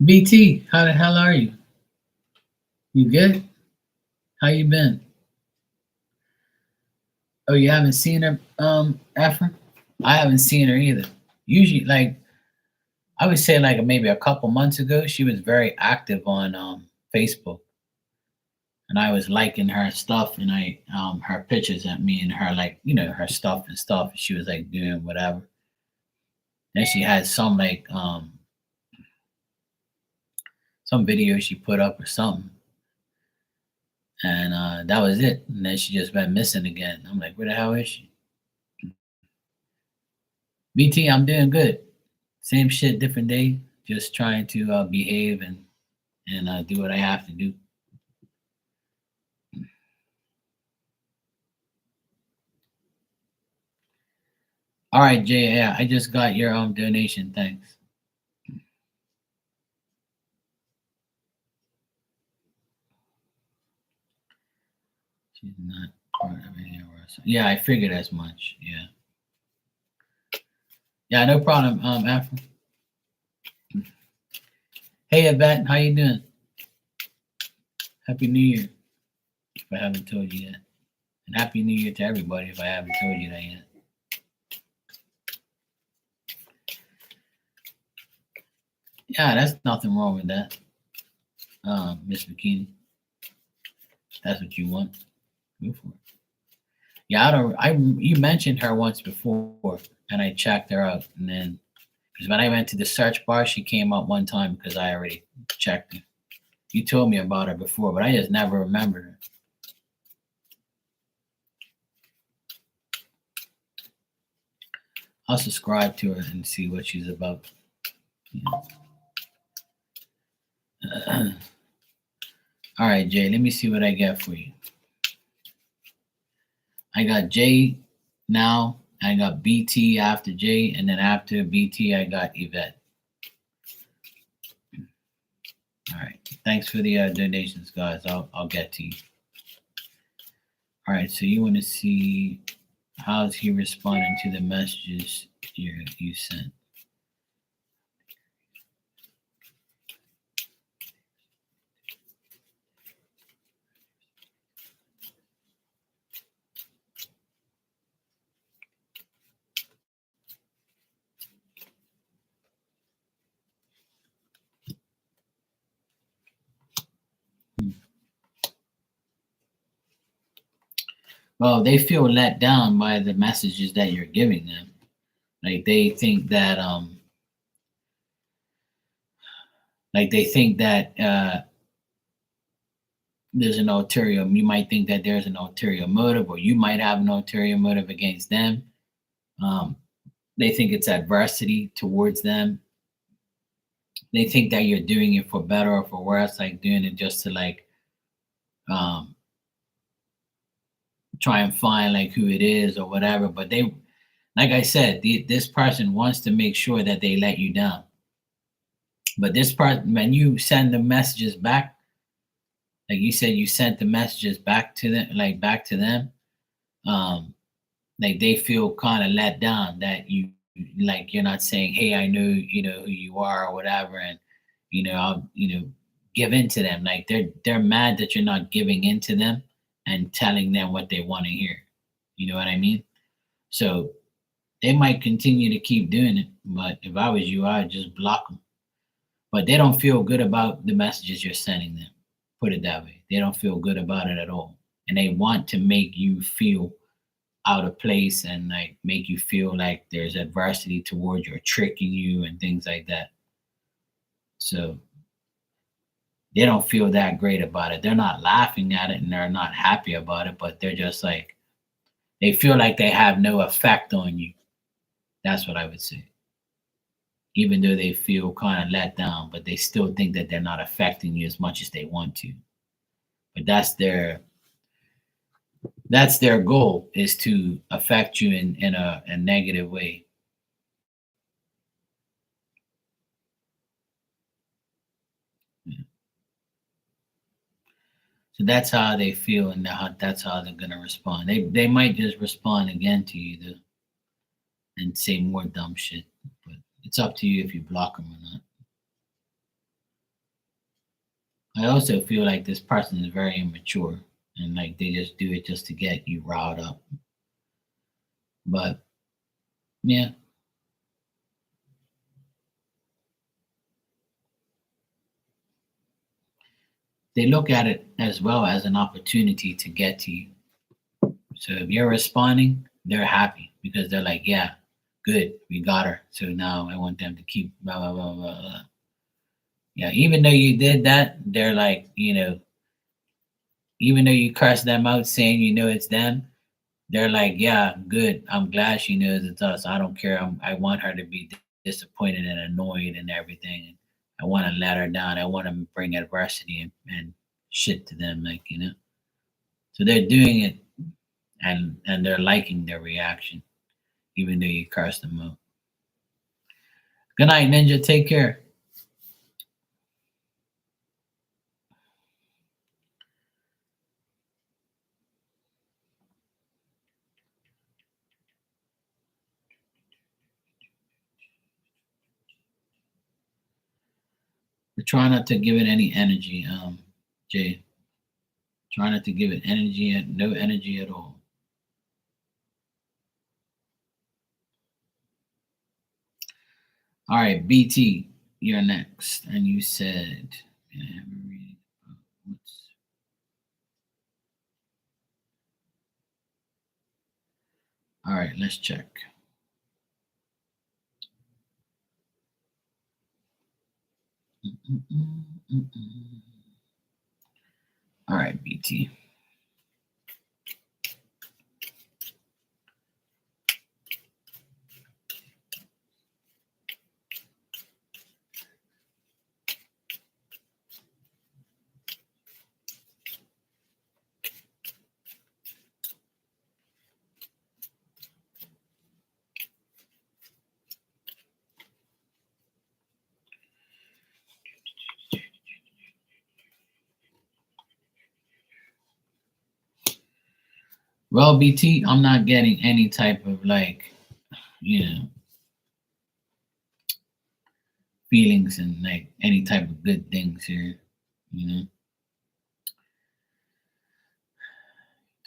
BT, how the hell are you? You good? How you been? Oh, you haven't seen her, Efren? I haven't seen her either. Usually, like I would say, like maybe a couple months ago, she was very active on Facebook, and I was liking her stuff and her pictures at me and her like her stuff and stuff. She was like doing whatever. Then she had some video she put up or something, and that was it. And then she just went missing again. I'm like, where the hell is she? BT, I'm doing good. Same shit, different day. Just trying to behave and do what I have to do. All right, Jay. Yeah, I just got your donation. Thanks. She's not part of any of us. Yeah, I figured as much. Yeah. Yeah, no problem. Afro. Hey, Yvette, how you doing? Happy New Year. If I haven't told you yet, and Happy New Year to everybody. If I haven't told you that yet. Yeah, that's nothing wrong with that, Miss Bikini. That's what you want. Go for it. Yeah, I don't. You mentioned her once before, and I checked her out, and then because when I went to the search bar, she came up one time because I already checked it. You told me about her before, but I just never remembered her. I'll subscribe to her and see what she's about. Yeah. All right, Jay. Let me see what I get for you. I got Jay now. I got BT after Jay, and then after BT, I got Yvette. All right. Thanks for the donations, guys. I'll get to you. All right. So you want to see how's he responding to the messages you sent? Well, they feel let down by the messages that you're giving them. Like they think that there's an ulterior. You might think that there's an ulterior motive, or you might have an ulterior motive against them. Um, they think it's adversity towards them. They think that you're doing it for better or for worse, like doing it just to um, try and find like who it is or whatever. But they, like I said, this person wants to make sure that they let you down. But this part, when you send the messages back, like you said, you sent the messages back to them, back to them. Um, like they feel kind of let down that you're not saying, "Hey, I know who you are" or whatever, and I'll give in to them. Like they're mad that you're not giving in to them and telling them what they want to hear. You know what I mean? So they might continue to keep doing it, but if I was you, I'd just block them. But they don't feel good about the messages you're sending them. Put it that way. They don't feel good about it at all, and they want to make you feel out of place and like make you feel like there's adversity towards you or tricking you and things like that. So they don't feel that great about it. They're not laughing at it and they're not happy about it, but they're just like they feel like they have no effect on you. That's what I would say. Even though they feel kind of let down, but they still think that they're not affecting you as much as they want to. But that's their goal is to affect you in a negative way. So that's how they feel, and that's how they're gonna respond. They might just respond again to you and say more dumb shit. But it's up to you if you block them or not. I also feel like this person is very immature and like they just do it just to get you riled up. But yeah, they look at it as well as an opportunity to get to you. So if you're responding, they're happy because they're like, yeah, good, we got her. So now I want them to keep blah blah blah blah blah. Yeah, even though you did that, they're like, even though you cursed them out saying it's them, they're like, yeah, good. I'm glad she knows it's us. I don't care. I want her to be disappointed and annoyed and everything. And I want to let her down. I want to bring adversity and shit to them, like. So they're doing it, and they're liking their reaction, even though you curse them out. Good night, Ninja. Take care. But try not to give it any energy, Jay. Try not to give it energy, no energy at all. All right, BT, you're next. And you said, can I have a reading about what's. All right, let's check. All right, BT. Well, BT, I'm not getting any type of like, you know, feelings and like any type of good things here. You know,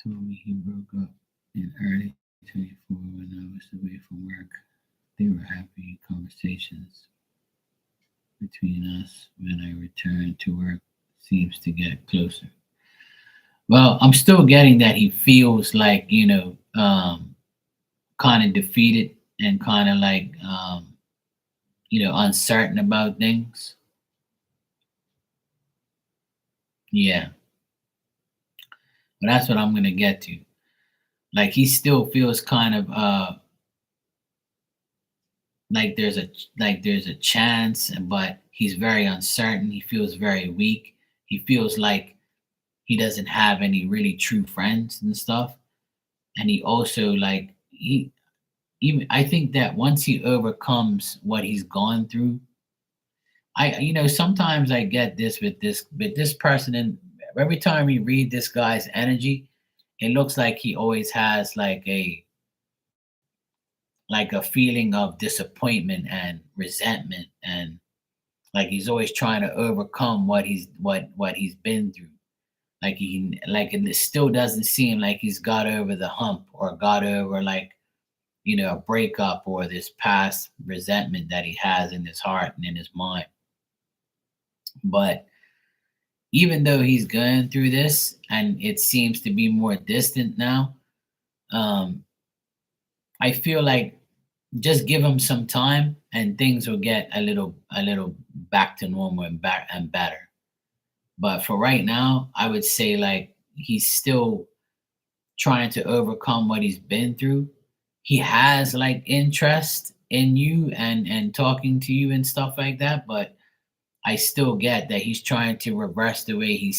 told me he broke up in early 24 when I was away from work. They were happy conversations between us. When I returned to work, seems to get closer. Well, I'm still getting that he feels like, kind of defeated and kind of like, uncertain about things. Yeah, but that's what I'm gonna get to. Like he still feels kind of like there's a chance, but he's very uncertain. He feels very weak. He feels like he doesn't have any really true friends and stuff. And he also like he even I think that once he overcomes what he's gone through, sometimes I get this with this person, and every time we read this guy's energy, it looks like he always has like a feeling of disappointment and resentment, and like he's always trying to overcome what he's been through. Like and it still doesn't seem like he's got over the hump or got over like a breakup or this past resentment that he has in his heart and in his mind. But even though he's going through this and it seems to be more distant now, um, I feel like just give him some time and things will get a little back to normal and back and better. But for right now, I would say like he's still trying to overcome what he's been through. He has like interest in you and talking to you and stuff like that, but I still get that he's trying to reverse the way he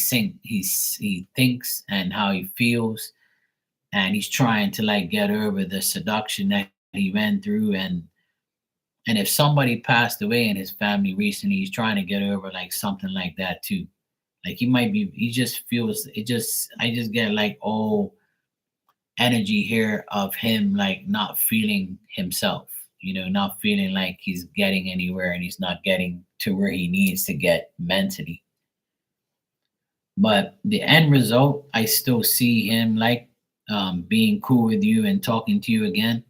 thinks and how he feels, and he's trying to like get over the seduction that he went through, and if somebody passed away in his family recently, he's trying to get over like something like that too. Like he just feels it just I just get like all energy here of him like not feeling himself, not feeling like he's getting anywhere and he's not getting to where he needs to get mentally. But the end result, I still see him like being cool with you and talking to you again,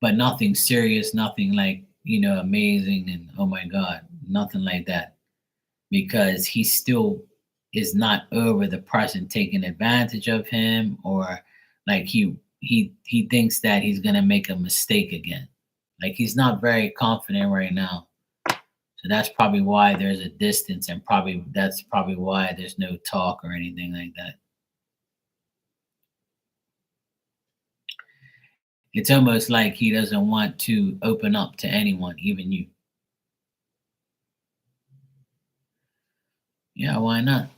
but nothing serious, nothing like, amazing and oh my God, nothing like that. Because he still is not over the person taking advantage of him, or like he thinks that he's gonna make a mistake again. Like he's not very confident right now. So that's probably why there's a distance, and probably that's probably why there's no talk or anything like that. It's almost like he doesn't want to open up to anyone, even you. Yeah, why not?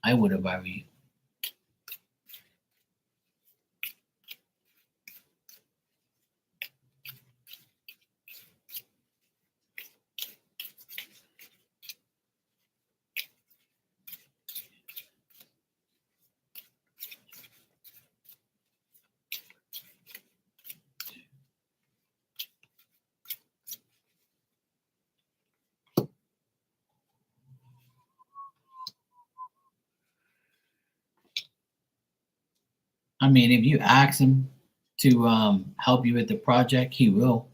I would if I were you. I mean, if you ask him to help you with the project, he will,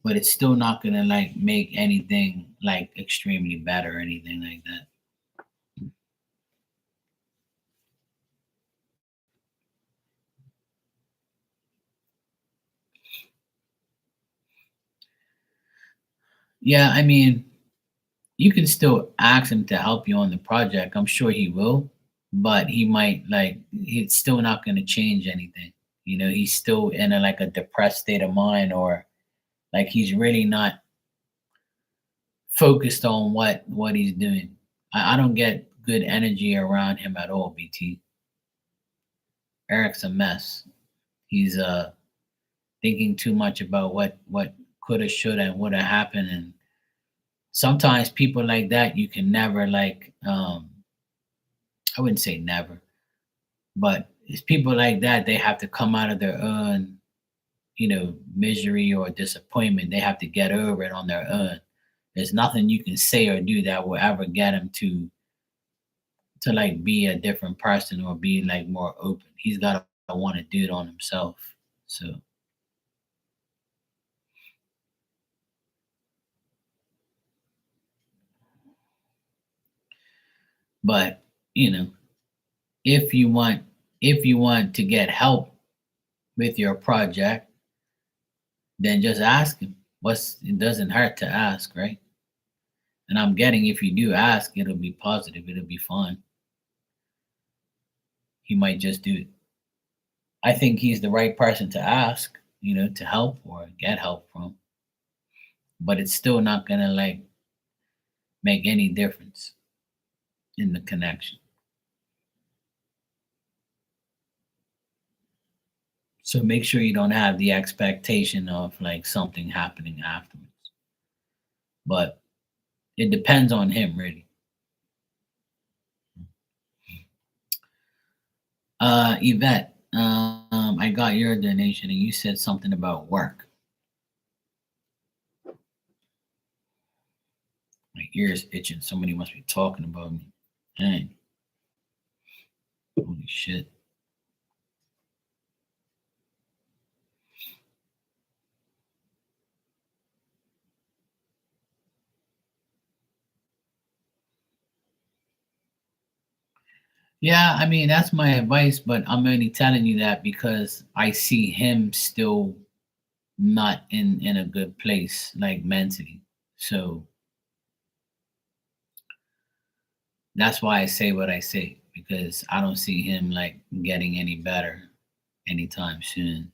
but it's still not gonna like make anything like extremely better or anything like that. Yeah, I mean, you can still ask him to help you on the project. I'm sure he will, but he might like it's still not gonna change anything. He's still in a like a depressed state of mind, or like he's really not focused on what he's doing. I don't get good energy around him at all, BT. Eric's a mess. He's thinking too much about what coulda, shoulda, and woulda happened, and sometimes people like that you can never like. I wouldn't say never, but it's people like that. They have to come out of their own, misery or disappointment. They have to get over it on their own. There's nothing you can say or do that will ever get him to like be a different person or be like more open. He's got to want to do it on himself. So, but you know, if you want to get help with your project, then just ask him. It doesn't hurt to ask, right? And I'm getting if you do ask, it'll be positive. It'll be fun. He might just do it. I think he's the right person to ask, to help or get help from. But it's still not gonna like make any difference in the connection. So make sure you don't have the expectation of like something happening afterwards. But it depends on him really. Yvette, I got your donation and you said something about work. My ears itching. Somebody must be talking about me. Dang. Holy shit. Yeah, I mean that's my advice, but I'm only telling you that because I see him still not in a good place, like mentally. So that's why I say what I say, because I don't see him like getting any better anytime soon.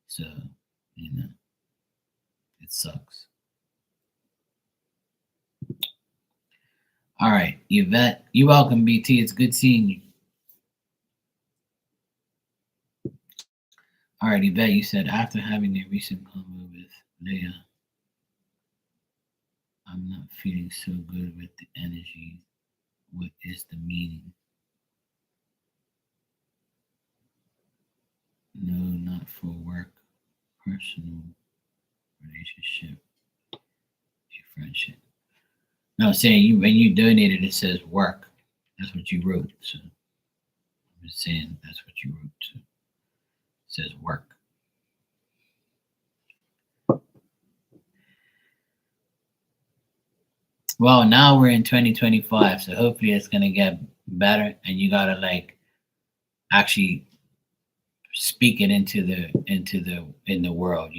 So, you know, it sucks. All right, Yvette, you're welcome, BT. It's good seeing you. All right, Yvette, you said after having a recent convo with Leah. I'm not feeling so good with the energy. What is the meaning? No, not for work, personal relationship, a friendship. No, I'm saying you when you donated, it says work. That's what you wrote. So I'm just saying that's what you wrote. So it says work. Well, now we're in 2025, so hopefully it's gonna get better, and you gotta like actually speak it in the world.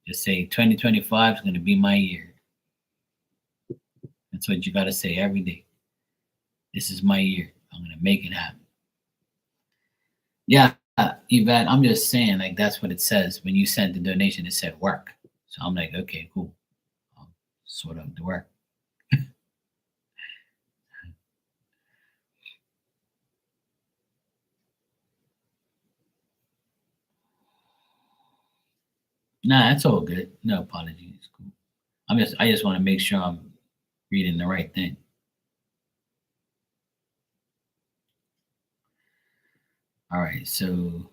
Just say 2025 is gonna be my year. That's what you gotta say every day. This is my year. I'm gonna make it happen. Yeah, Yvette, I'm just saying, like, that's what it says. When you sent the donation, it said work. So I'm like, okay, cool. I'll sort out the work. Nah, that's all good. No apologies. It's cool. I just want to make sure I'm reading the right thing. All right. So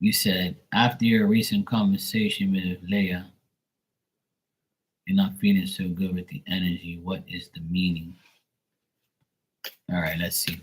you said after your recent conversation with Leah, you're not feeling so good with the energy. What is the meaning? All right, let's see.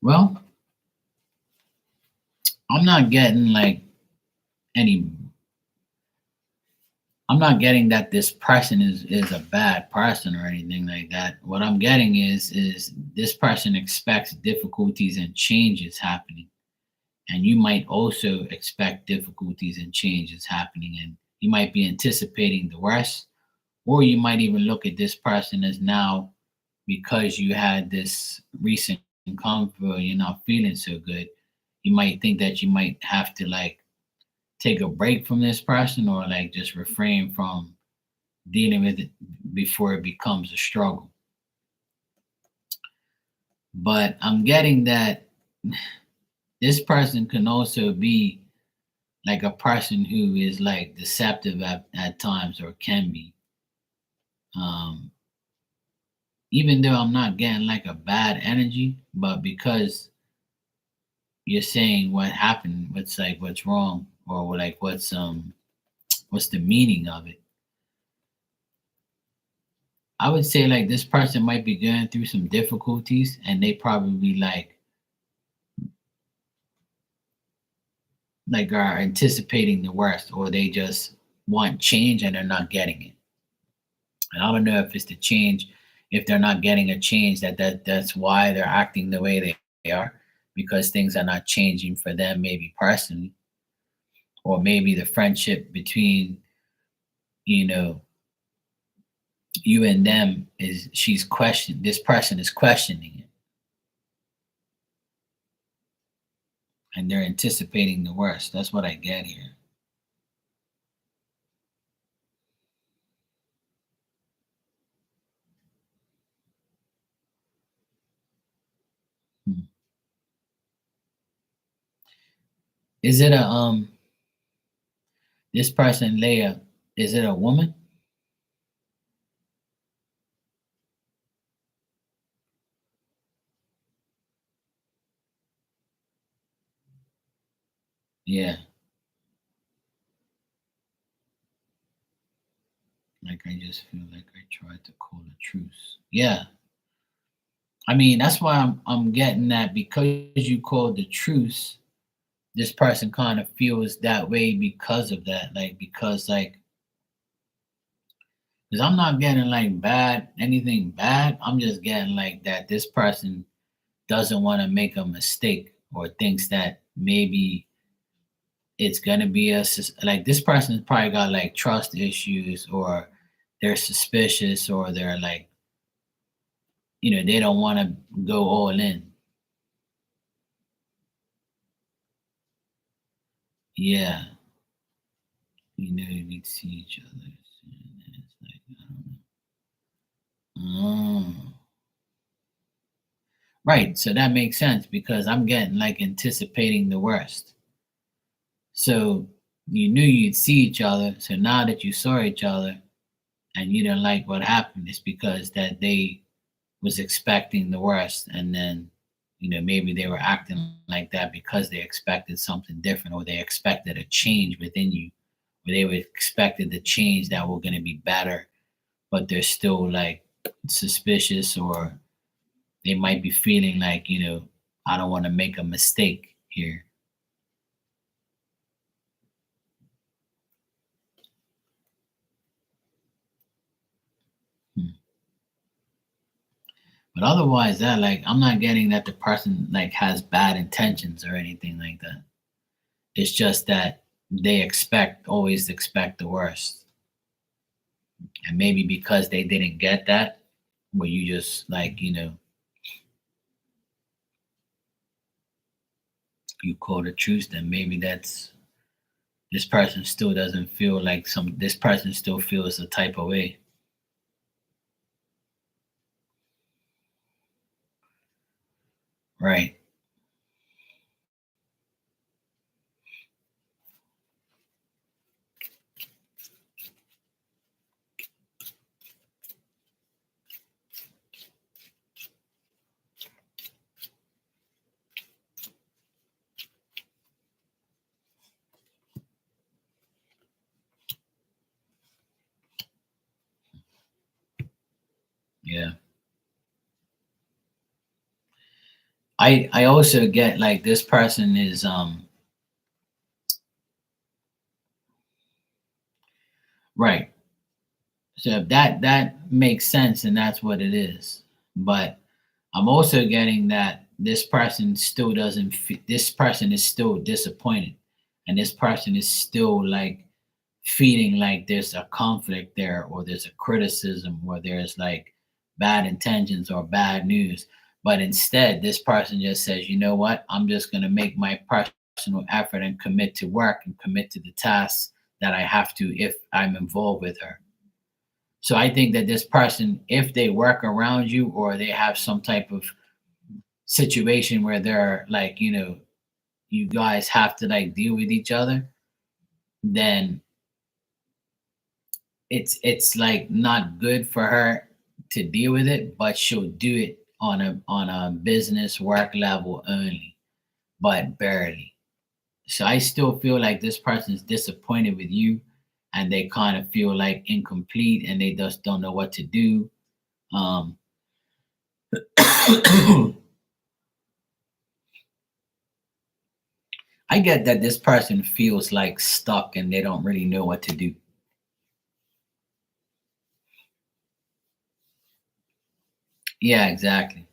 Well, I'm not getting like any I'm not getting that this person is a bad person or anything like that. What I'm getting is this person expects difficulties and changes happening, and you might also expect difficulties and changes happening, and you might be anticipating the worst, or you might even look at this person as now because you had this recent comfort, you're not feeling so good. You might think that you might have to like take a break from this person or like just refrain from dealing with it before it becomes a struggle. But I'm getting that this person can also be like a person who is like deceptive at times or can be. Um, Even though I'm not getting like a bad energy, but because you're saying what happened, what's wrong, or like what's the meaning of it. I would say like this person might be going through some difficulties and they probably like are anticipating the worst or they just want change and they're not getting it. And I don't know if it's the change, if they're not getting a change that's why they're acting the way they are because things are not changing for them maybe personally or maybe the friendship between you know you and them is she's questioning this person is questioning it and they're anticipating the worst. That's what I get here. Hmm. Is it a this person Leah, is it a woman? Yeah, like I just feel like I tried to call a truce. Yeah. I mean, that's why I'm getting that because you called the truce, this person kind of feels that way because of that. Like because Because I'm not getting like bad, anything bad. I'm just getting like that this person doesn't want to make a mistake or thinks that maybe it's gonna be like this person's probably got like trust issues, or they're suspicious, or they're like, they don't want to go all in. Yeah, you need to see each other. It's like, I don't know. Right, so that makes sense because I'm getting like anticipating the worst. So you knew you'd see each other. So now that you saw each other and you didn't like what happened, it's because that they was expecting the worst, and then maybe they were acting like that because they expected something different, or they expected a change within you, or they were expected the change that were going to be better, but they're still like suspicious, or they might be feeling like, I don't want to make a mistake here. Hmm. But otherwise, that like I'm not getting that the person like has bad intentions or anything like that. It's just that they always expect the worst. And maybe because they didn't get that, where you just like, you call the truth, then maybe that's this person still doesn't feel like this person still feels a type of way. Right. Yeah. I also get like this person is right. So that makes sense, and that's what it is. But I'm also getting that this person still doesn't. This person is still disappointed, and this person is still like feeling like there's a conflict there, or there's a criticism, or there's like bad intentions or bad news. But instead, this person just says, you know what? I'm just going to make my personal effort and commit to work and commit to the tasks that I have to if I'm involved with her. So I think that this person, if they work around you, or they have some type of situation where they're like, you guys have to like deal with each other, then it's like not good for her to deal with it, but she'll do it on a business work level only, but barely. So I still feel like this person's disappointed with you, and they kind of feel like incomplete, and they just don't know what to do. Um, I get that this person feels like stuck and they don't really know what to do. Yeah, exactly.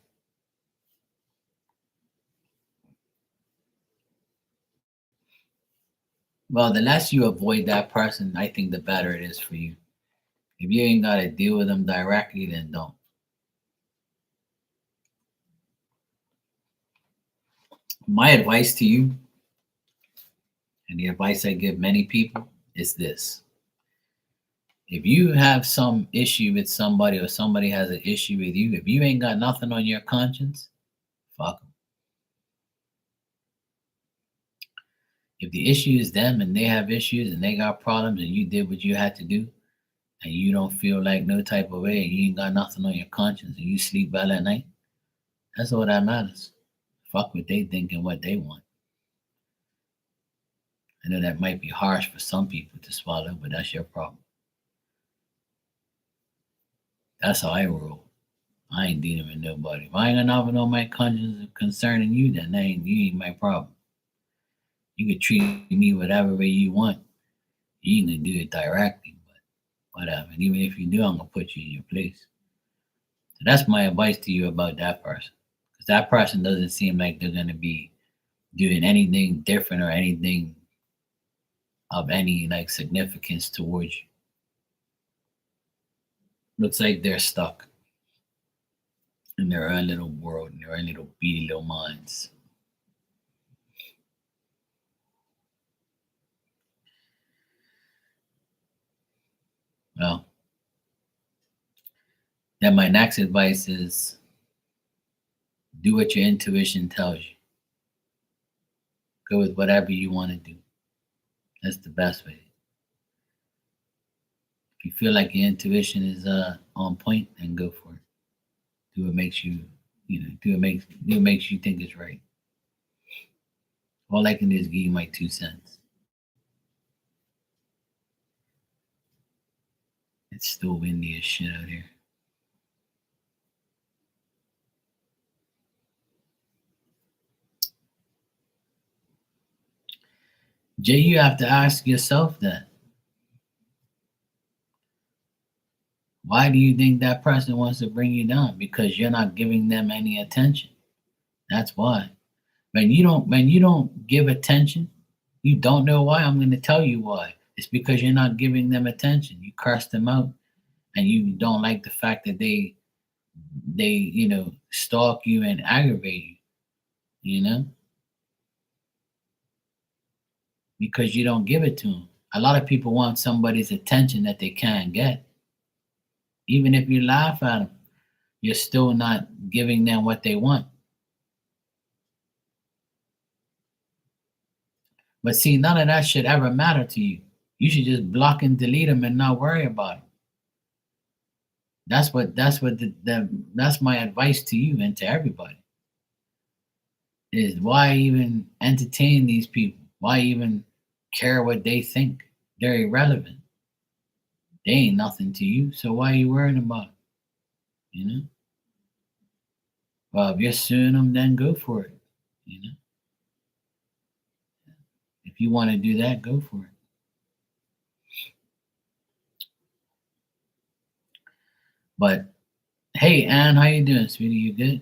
Well, the less you avoid that person, I think the better it is for you. If you ain't got to deal with them directly, then don't. My advice to you, and the advice I give many people, is this: if you have some issue with somebody, or somebody has an issue with you, if you ain't got nothing on your conscience, fuck them. If the issue is them and they have issues and they got problems, and you did what you had to do, and you don't feel like no type of way, and you ain't got nothing on your conscience, and you sleep well at night, that's all that matters. Fuck what they think and what they want. I know that might be harsh for some people to swallow, but that's your problem. That's how I roll. I ain't dealing with nobody. If I ain't got nothing on my conscience concerning you, then you ain't my problem. You can treat me whatever way you want. You ain't gonna do it directly, but whatever. And even if you do, I'm gonna put you in your place. So that's my advice to you about that person. Because that person doesn't seem like they're gonna be doing anything different or anything of any like significance towards you. Looks like they're stuck in their own little world, in their own little beady little minds. Well, then my next advice is do what your intuition tells you. Go with whatever you want to do. That's the best way. If you feel like your intuition is on point, then go for it. Do what makes you, do what makes you think is right. All I can do is give you my 2 cents. It's still windy as shit out here. Jay, you have to ask yourself that. Why do you think that person wants to bring you down? Because you're not giving them any attention. That's why. When you don't give attention, you don't know why. I'm going to tell you why. It's because you're not giving them attention. You curse them out, and you don't like the fact that they stalk you and aggravate you. You know, because you don't give it to them. A lot of people want somebody's attention that they can't get. Even if you laugh at them, you're still not giving them what they want. But see, none of that should ever matter to you. You should just block and delete them and not worry about it. That's my advice to you and to everybody. Is why even entertain these people? Why even care what they think? They're irrelevant. They ain't nothing to you. So why are you worrying about it? You know? Well, if you're suing them, then go for it. You know? If you want to do that, go for it. But hey, Ann, how you doing, sweetie? You good?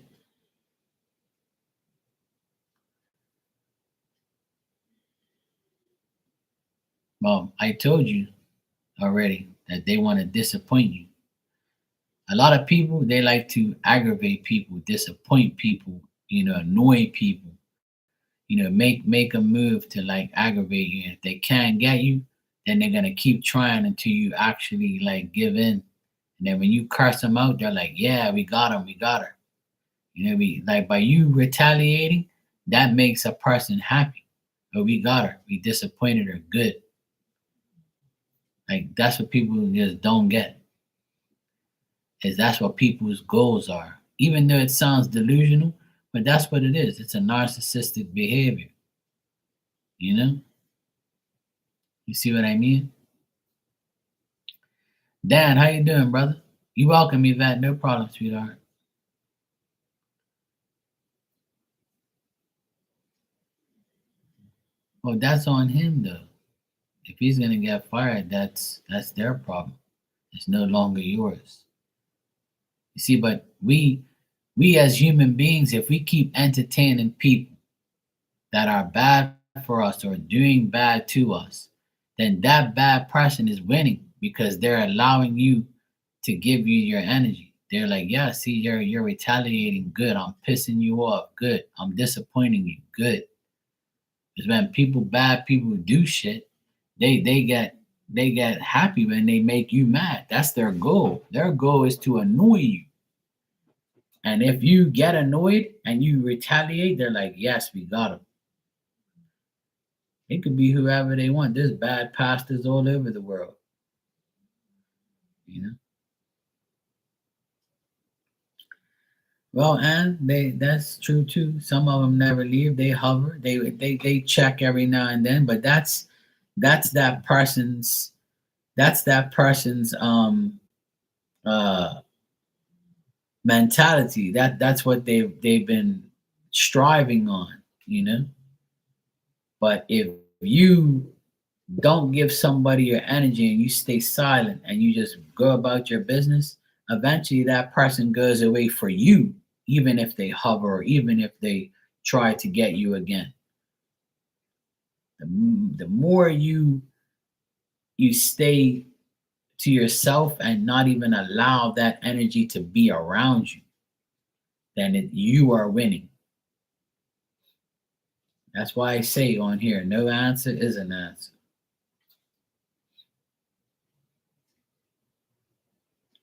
Well, I told you already that they want to disappoint you. A lot of people, they like to aggravate people, disappoint people, annoy people, make a move to like aggravate you. If they can't get you, then they're gonna keep trying until you actually like give in. And then when you curse them out, they're like, "Yeah, we got him, we got her." We like by you retaliating, that makes a person happy. But we got her, we disappointed her, good. Like that's what people just don't get. Is that's what people's goals are. Even though it sounds delusional, but that's what it is. It's a narcissistic behavior. You know? You see what I mean? Dan, how you doing, brother? You welcome, Yvette. No problem, sweetheart. Well, that's on him though. If he's gonna get fired, that's their problem. It's no longer yours. You see, but we as human beings, if we keep entertaining people that are bad for us or doing bad to us, then that bad person is winning because they're allowing you to give you your energy. They're like, yeah, see, you're retaliating. Good. I'm pissing you off. Good. I'm disappointing you. Good. Because when bad people do shit, they get happy when they make you mad. That's their goal. Their goal is to annoy you. And if you get annoyed and you retaliate, they're like, yes, we got him. It could be whoever they want. There's bad pastors all over the world. You know. Well, and that's true too. Some of them never leave. They hover. They check every now and then, but that's that person's uh mentality. That's what they've been striving on, you know. But if you don't give somebody your energy and you stay silent and you just go about your business, eventually that person goes away for you, even if they hover or even if they try to get you again. The more you stay to yourself and not even allow that energy to be around you, then you are winning. That's why I say on here, no answer is an answer.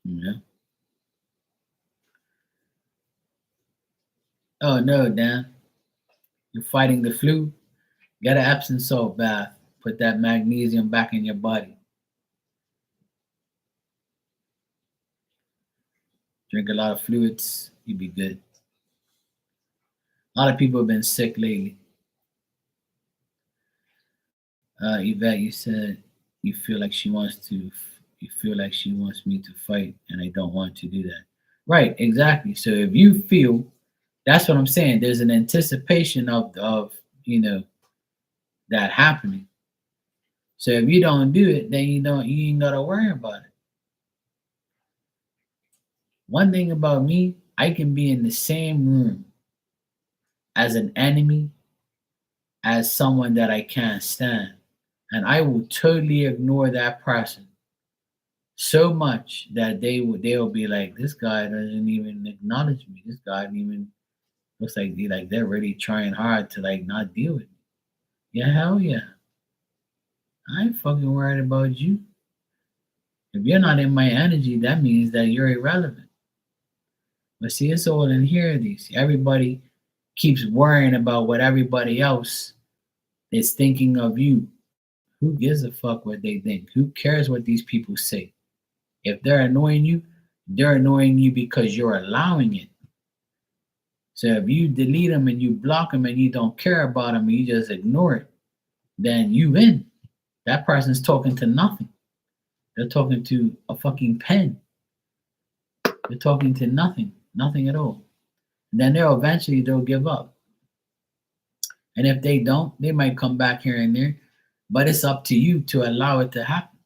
You Oh no, Dan, you're fighting the flu. Get an Epsom salt bath. Put that magnesium back in your body. Drink a lot of fluids. You'll be good. A lot of people have been sick lately. Yvette, you said you feel like she wants to. You feel like she wants me to fight, and I don't want to do that. Right, exactly. So if you feel, that's what I'm saying. There's an anticipation of you know that happening. So if you don't do it, then you ain't gotta worry about it. One thing about me, I can be in the same room as an enemy, as someone that I can't stand, and I will totally ignore that person so much that they'll be like, this guy doesn't even acknowledge me. This guy didn't even looks like they're really trying hard to like not deal with me. Yeah, hell yeah. I ain't fucking worried about you. If you're not in my energy, that means that you're irrelevant. But see, it's all in here. These everybody keeps worrying about what everybody else is thinking of you. Who gives a fuck what they think? Who cares what these people say? If they're annoying you, they're annoying you because you're allowing it. So if you delete them and you block them and you don't care about them and you just ignore it, then you win. That person's talking to nothing. They're talking to a fucking pen. They're talking to nothing, nothing at all. And then they'll give up. And if they don't, they might come back here and there. But it's up to you to allow it to happen.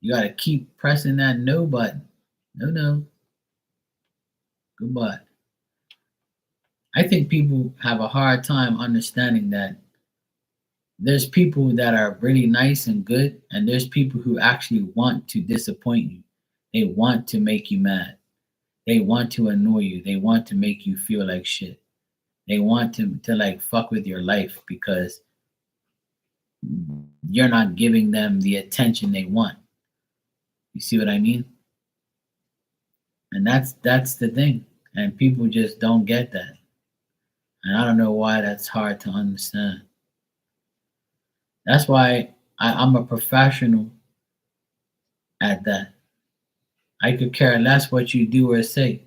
You got to keep pressing that no button. No, no. Goodbye. I think people have a hard time understanding that there's people that are really nice and good, and there's people who actually want to disappoint you. They want to make you mad. They want to annoy you. They want to make you feel like shit. They want to like fuck with your life because you're not giving them the attention they want. You see what I mean? And that's the thing. And people just don't get that. And I don't know why that's hard to understand. That's why I'm a professional at that. I could care less what you do or say.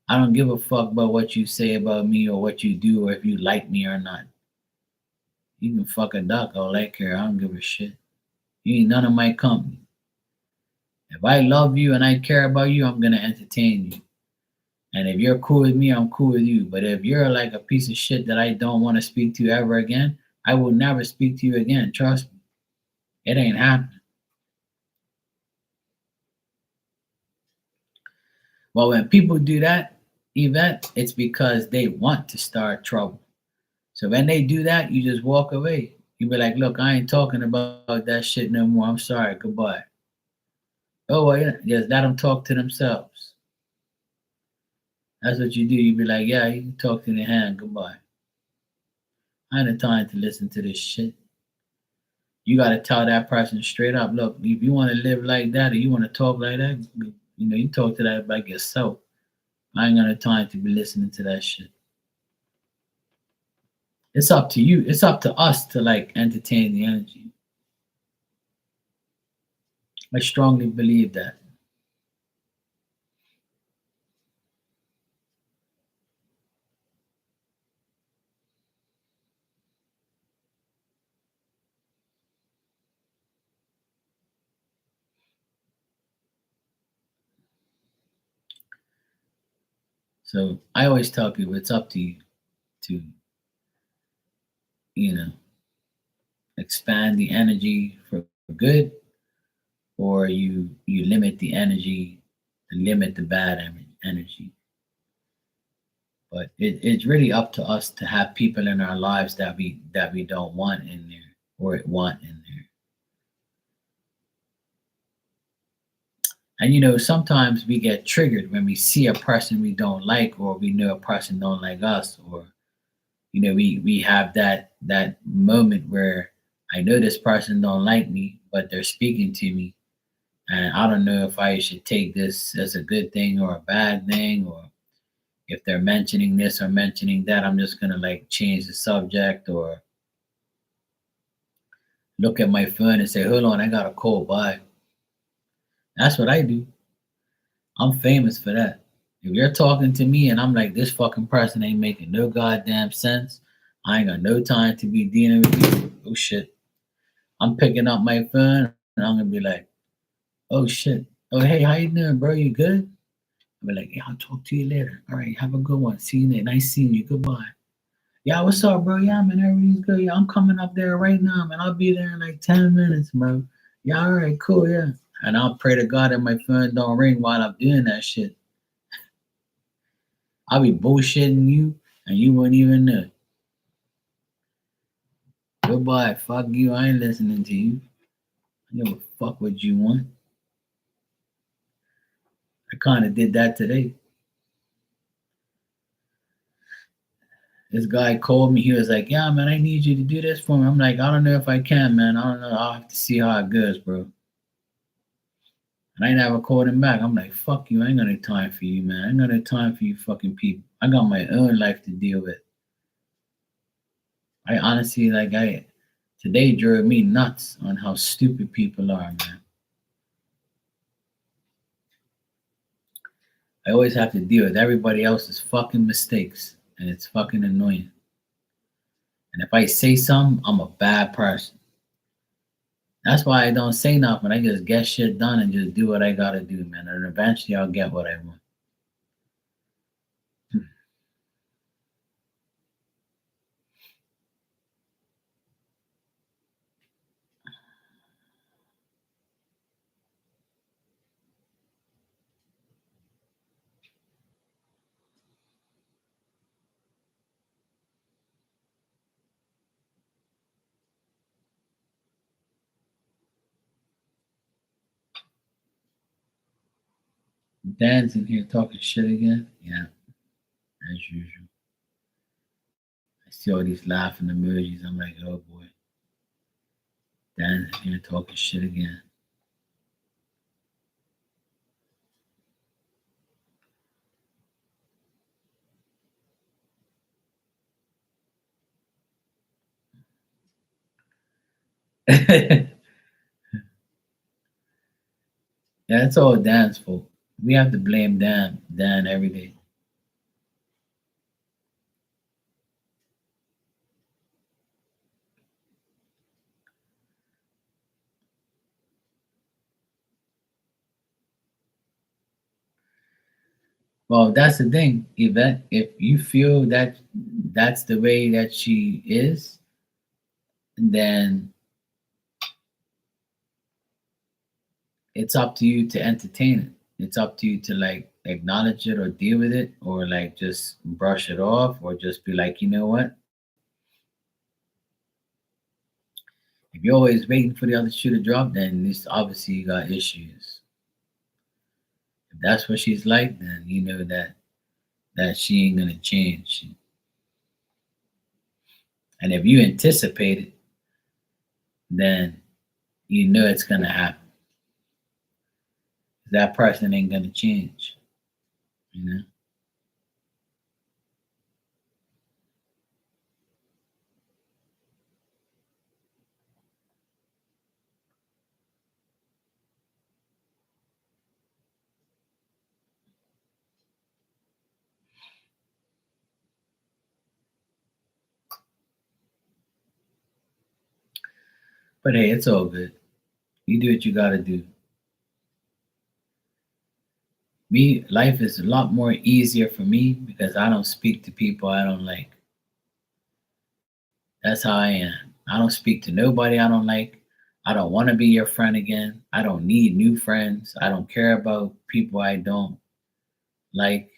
I don't give a fuck about what you say about me or what you do or if you like me or not. You can fuck a duck, all I care. I don't give a shit. You ain't none of my company. If I love you and I care about you, I'm gonna entertain you. And if you're cool with me, I'm cool with you. But if you're like a piece of shit that I don't want to speak to ever again, I will never speak to you again. Trust me. It ain't happening. Well, when people do that event, it's because they want to start trouble. So when they do that, you just walk away. You be like, look, I ain't talking about that shit no more. I'm sorry. Goodbye. Oh, well, yeah, just let them talk to themselves. That's what you do. You be like, yeah, you can talk to the hand. Goodbye. I ain't the time to listen to this shit. You got to tell that person straight up, look, if you want to live like that or you want to talk like that, you talk to that like yourself. I ain't got no time to be listening to that shit. It's up to you. It's up to us to like entertain the energy. I strongly believe that. So I always tell people it's up to you to, you know, expand the energy for good, or you limit the energy to limit the bad energy. But it's really up to us to have people in our lives that we don't want in there or want in there. And sometimes we get triggered when we see a person we don't like, or we know a person don't like us, or we have that moment where I know this person don't like me, but they're speaking to me, and I don't know if I should take this as a good thing or a bad thing, or if they're mentioning this or mentioning that, I'm just gonna like change the subject or look at my phone and say, hold on, I got a call, bye. That's what I do. I'm famous for that. If you're talking to me and I'm like, this fucking person ain't making no goddamn sense, I ain't got no time to be dealing with you. Oh shit. I'm picking up my phone and I'm gonna be like, oh shit. Oh hey, how you doing, bro? You good? I'll be like, yeah, I'll talk to you later. All right, have a good one. See you later. Nice seeing you. Goodbye. Yeah, what's up, bro? Yeah, man, everything's good. Yeah, I'm coming up there right now, man. I'll be there in like 10 minutes, bro. Yeah, all right, cool, yeah. And I'll pray to God that my phone don't ring while I'm doing that shit. I'll be bullshitting you and you wouldn't even know. Goodbye. Fuck you. I ain't listening to you. I give a fuck what you want. I kind of did that today. This guy called me. He was like, yeah, man, I need you to do this for me. I'm like, I don't know if I can, man. I don't know. I'll have to see how it goes, bro. And I never called him back. I'm like, fuck you. I ain't got no time for you, man. I ain't got no time for you fucking people. I got my own life to deal with. I honestly, today drove me nuts on how stupid people are, man. I always have to deal with everybody else's fucking mistakes, and it's fucking annoying. And if I say something, I'm a bad person. That's why I don't say nothing. I just get shit done and just do what I gotta do, man. And eventually I'll get what I want. Dan's in here talking shit again. Yeah, as usual. I see all these laughing emojis. I'm like, oh boy. Dan's in here talking shit again. Yeah, it's all Dan's fault. We have to blame Dan every day. Well, that's the thing, Yvette. If you feel that that's the way that she is, then it's up to you to entertain it. It's up to you to like acknowledge it or deal with it or like just brush it off or just be like, you know what? If you're always waiting for the other shoe to drop, then this obviously you got issues. If that's what she's like, then you know that she ain't gonna change. And if you anticipate it, then you know it's gonna happen. That person ain't gonna change, you know. But hey, it's all good. You do what you gotta do. Me, life is a lot more easier for me because I don't speak to people I don't like. That's how I am. I don't speak to nobody I don't like. I don't want to be your friend again. I don't need new friends. I don't care about people I don't like.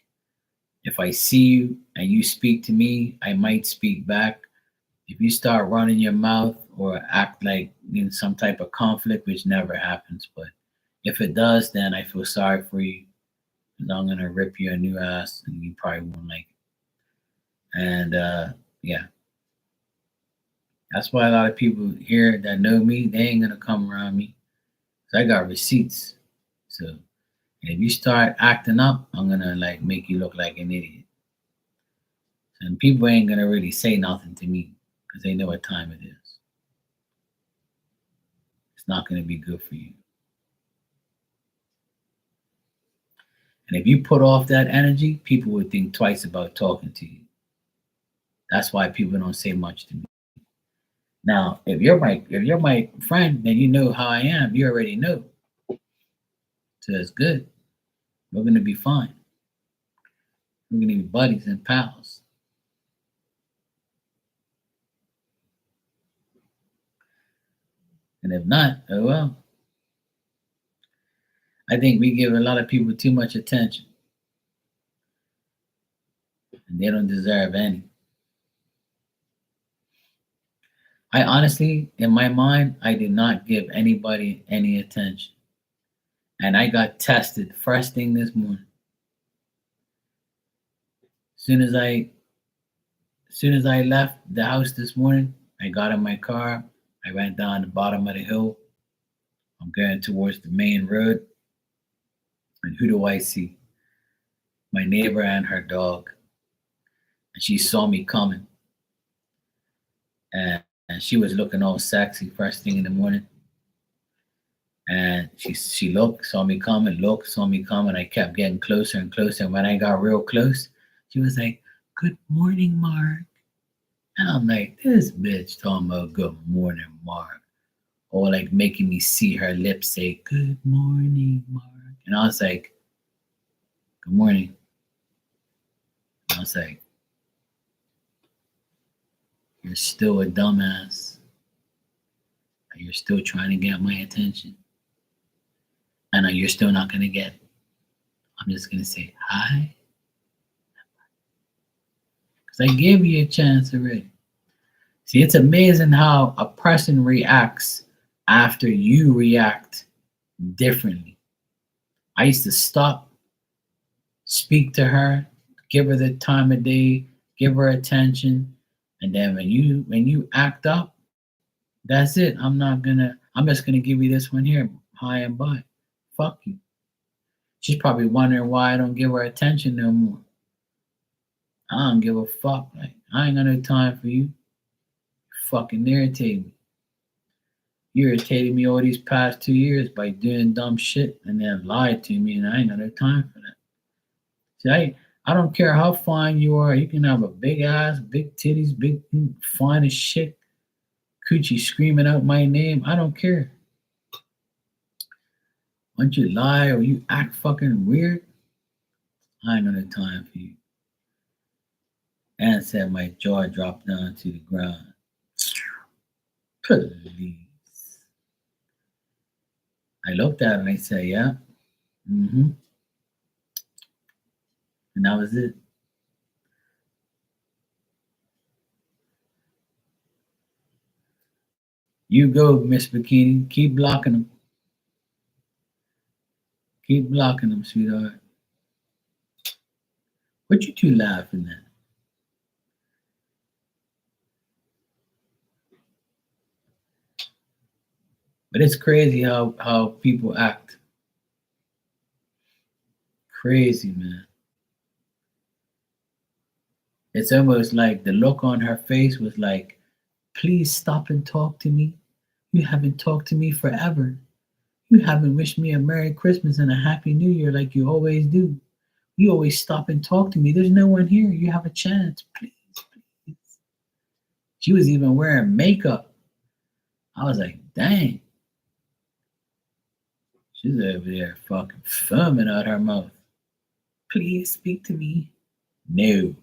If I see you and you speak to me, I might speak back. If you start running your mouth or act like in some type of conflict, which never happens, but if it does, then I feel sorry for you. 'Cause I'm gonna rip you a new ass, and you probably won't like it. And yeah, that's why a lot of people here that know me, they ain't gonna come around me. So I got receipts. So if you start acting up, I'm gonna like make you look like an idiot. And people ain't gonna really say nothing to me because they know what time it is. It's not gonna be good for you. And if you put off that energy, people would think twice about talking to you. That's why people don't say much to me. Now, if you're my friend, then you know how I am. You already know. So it's good. We're gonna be fine. We're gonna be buddies and pals. And if not, oh well. I think we give a lot of people too much attention, and they don't deserve any. I honestly, in my mind, I did not give anybody any attention. And I got tested first thing this morning. Soon as I soon as I left the house this morning, I got in my car. I went down the bottom of the hill. I'm going towards the main road. And who do I see? My neighbor and her dog. And she saw me coming. And she was looking all sexy first thing in the morning. And she looked, saw me coming, looked, saw me coming. I kept getting closer and closer. And when I got real close, she was like, "Good morning, Mark." And I'm like, this bitch talking about good morning, Mark. Or like making me see her lips say, "Good morning, Mark." And I was like, "Good morning." And I was like, "You're still a dumbass. You're still trying to get my attention. And you're still not going to get it. I'm just going to say hi. Because I gave you a chance already." See, it's amazing how a person reacts after you react differently. I used to stop, speak to her, give her the time of day, give her attention, and then when you act up, that's it. I'm just gonna give you this one here, hi and bye. Fuck you. She's probably wondering why I don't give her attention no more. I don't give a fuck. Like I ain't got no time for you. Fucking irritate me. You irritated me all these past 2 years by doing dumb shit and then lied to me, and I ain't got no time for that. See, I don't care how fine you are. You can have a big ass, big titties, big fine as shit, coochie screaming out my name. I don't care. Once you lie or you act fucking weird, I ain't got no time for you. And said my jaw dropped down to the ground. Please. I looked at her and I said, "Yeah, mm-hmm." And that was it. You go, Miss Bikini. Keep blocking them. Keep blocking them, sweetheart. What you two laughing at? But it's crazy how people act. Crazy, man. It's almost like the look on her face was like, "Please stop and talk to me. You haven't talked to me forever. You haven't wished me a Merry Christmas and a Happy New Year like you always do. You always stop and talk to me. There's no one here. You have a chance. Please, please." She was even wearing makeup. I was like, dang. She's over there fucking foaming out her mouth. "Please speak to me." No.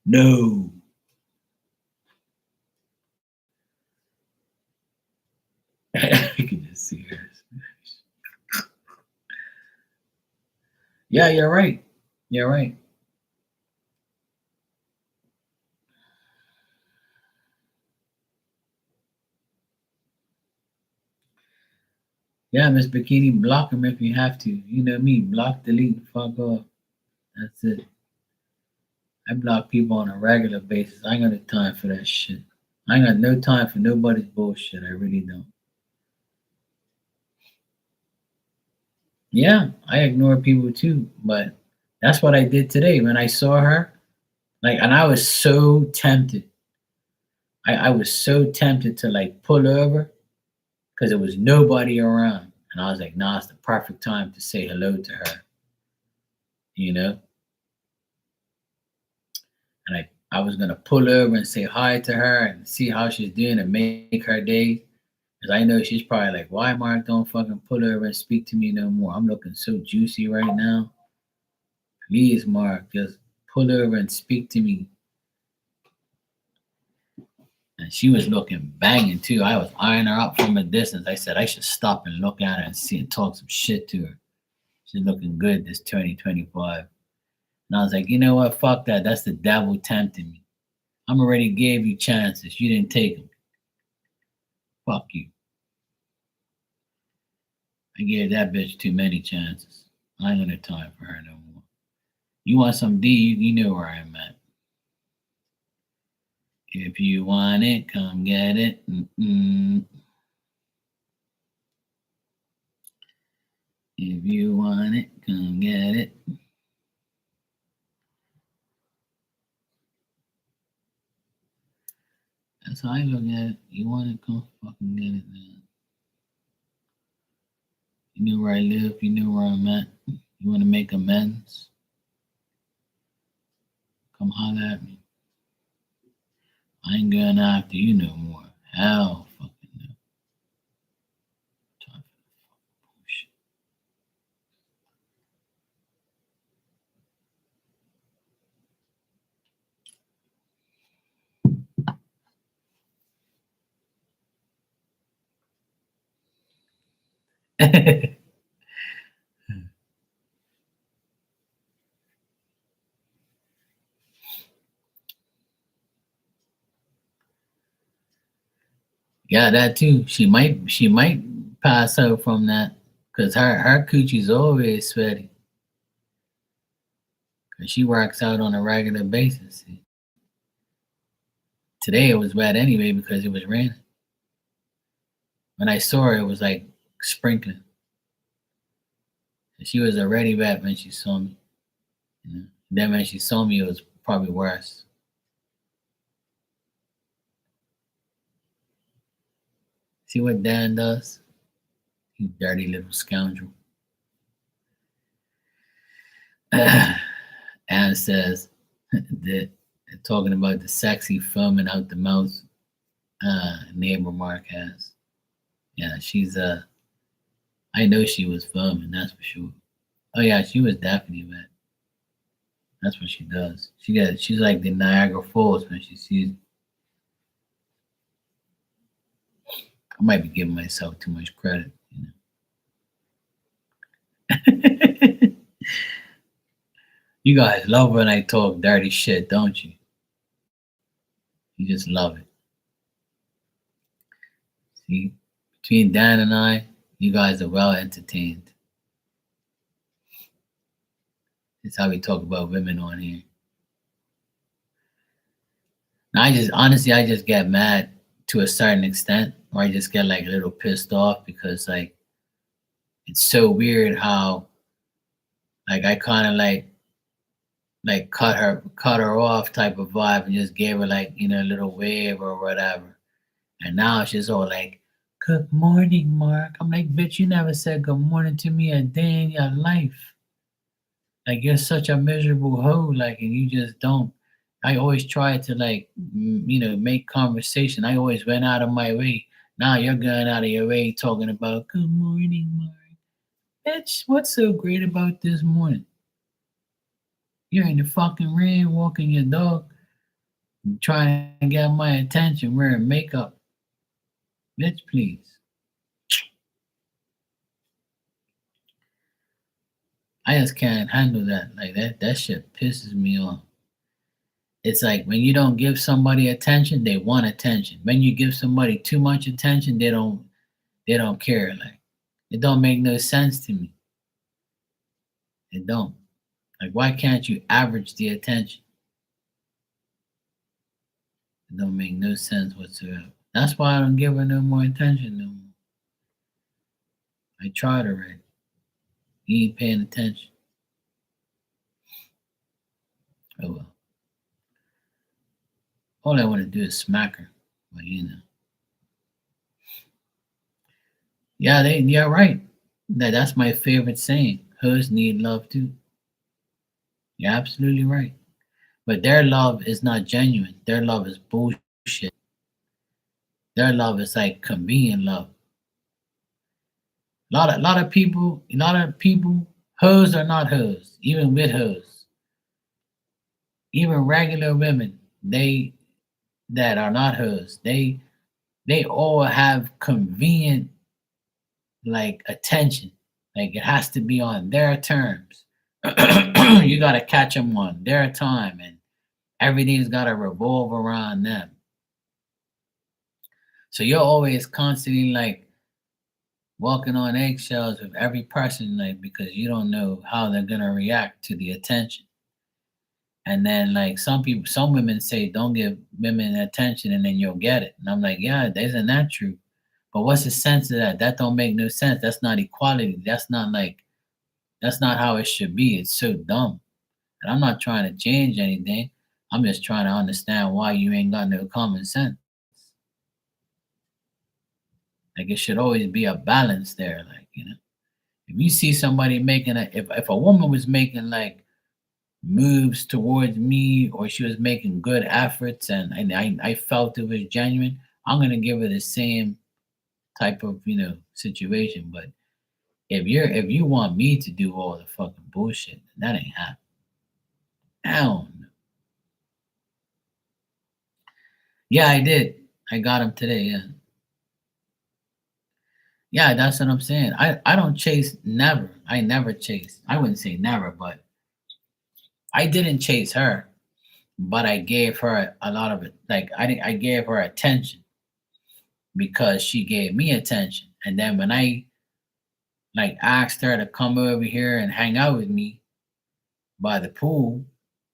No. You can just see her. Yeah, you're right. You're right. Yeah, Miss Bikini, block him if you have to. You know me, block, delete, fuck off. That's it. I block people on a regular basis. I ain't got no time for that shit. I ain't got no time for nobody's bullshit. I really don't. Yeah, I ignore people too, but that's what I did today when I saw her. Like, and I was so tempted. I was so tempted to like pull over because there was nobody around. And I was like, nah, it's the perfect time to say hello to her, you know? And I was gonna pull over and say hi to her and see how she's doing and make her day. Because I know she's probably like, why Mark don't fucking pull over and speak to me no more? I'm looking so juicy right now. Please, Mark, just pull over and speak to me. And she was looking banging too. I was eyeing her up from a distance. I said I should stop and look at her and see and talk some shit to her. She's looking good this 2025. And I was like, you know what? Fuck that. That's the devil tempting me. I'm already gave you chances. You didn't take them. Fuck you. I gave that bitch too many chances. I ain't got no time for her no more. You want some D, you know where I'm at. If you want it, come get it. Mm-mm. If you want it, come get it. That's how I look at it. You want it, come fucking get it, man. You know where I live, you know where I'm at. You want to make amends? Come holler at me. I ain't going after you no more. Hell fucking no. Time for bullshit. Yeah, that too. She might pass out from that because her coochie's always sweaty because she works out on a regular basis. Today it was wet anyway because it was raining. When I saw her, it was like sprinkling. And she was already wet when she saw me. You know? Then when she saw me, it was probably worse. See what Dan does? You dirty little scoundrel. Anne says that talking about the sexy foaming out the mouth neighbor Mark has. Yeah, she's I know she was foaming, that's for sure. Oh yeah, she was definitely wet. That's what she does. She's like the Niagara Falls when she sees. I might be giving myself too much credit, you know. You guys love when I talk dirty shit, don't you? You just love it. See, between Dan and I, you guys are well entertained. It's how we talk about women on here. I just honestly, I just get mad to a certain extent, or I just get like a little pissed off because like it's so weird how like I kind of like cut her off type of vibe and just gave her like a little wave or whatever, and now she's all like, "Good morning, Mark." I'm like, "Bitch, you never said good morning to me a day in your life. Like you're such a miserable hoe, like, and you just don't." I always try to like, make conversation. I always went out of my way. Now you're going out of your way talking about good morning, Mark. Bitch, what's so great about this morning? You're in the fucking rain walking your dog, trying to get my attention wearing makeup. Bitch, please. I just can't handle that. Like that shit pisses me off. It's like when you don't give somebody attention, they want attention. When you give somebody too much attention, they don't care. Like it don't make no sense to me. It don't. Like why can't you average the attention? It don't make no sense whatsoever. That's why I don't give her no more attention no more. I tried already. You ain't paying attention. Oh well. All I want to do is smack her. But you know. Yeah, they're right. That's my favorite saying. Hoes need love too. You're absolutely right. But their love is not genuine. Their love is bullshit. Their love is like convenient love. A lot of people, hoes are not hoes, even with hoes. Even regular women, they that are not hoes, they all have convenient like attention. Like it has to be on their terms. You gotta catch them on their time, and everything's gotta revolve around them. So you're always constantly like walking on eggshells with every person, like because you don't know how they're gonna react to the attention. And then like some women say, don't give women attention, and then you'll get it. And I'm like, yeah, isn't that true? But what's the sense of that? That don't make no sense. That's not equality. That's not how it should be. It's so dumb. And I'm not trying to change anything. I'm just trying to understand why you ain't got no common sense. Like it should always be a balance there. Like, if you see somebody making if a woman was making like moves towards me, or she was making good efforts, and I felt it was genuine, I'm gonna give her the same type of, situation. But if you want me to do all the fucking bullshit, that ain't happening. Hell no. Yeah, I did. I got him today. Yeah, yeah. That's what I'm saying. I don't chase. Never. I never chase. I wouldn't say never, but I didn't chase her. But I gave her a lot of it. Like I gave her attention because she gave me attention. And then when I like asked her to come over here and hang out with me by the pool,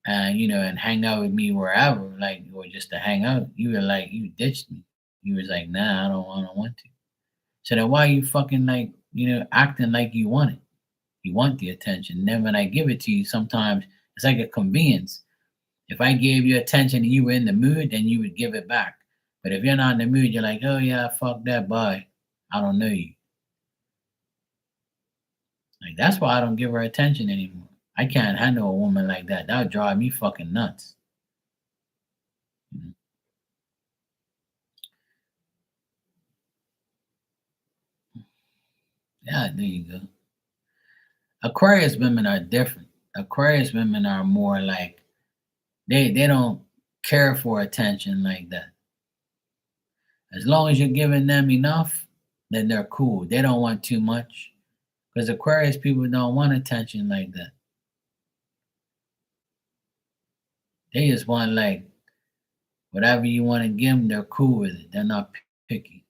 and and hang out with me wherever, like, or just to hang out, you were like, you ditched me. You was like, nah, I don't want to. So then why you fucking like, acting like you want it? You want the attention. And then when I give it to you, sometimes it's like a convenience. If I gave you attention and you were in the mood, then you would give it back. But if you're not in the mood, you're like, oh yeah, fuck that, bye. I don't know you. Like that's why I don't give her attention anymore. I can't handle a woman like that. That would drive me fucking nuts. Mhm. Yeah, there you go. Aquarius women are different. Aquarius women are more like they don't care for attention like that. As long as you're giving them enough, then they're cool. They don't want too much. Because Aquarius people don't want attention like that. They just want like whatever you want to give them, they're cool with it. They're not picky.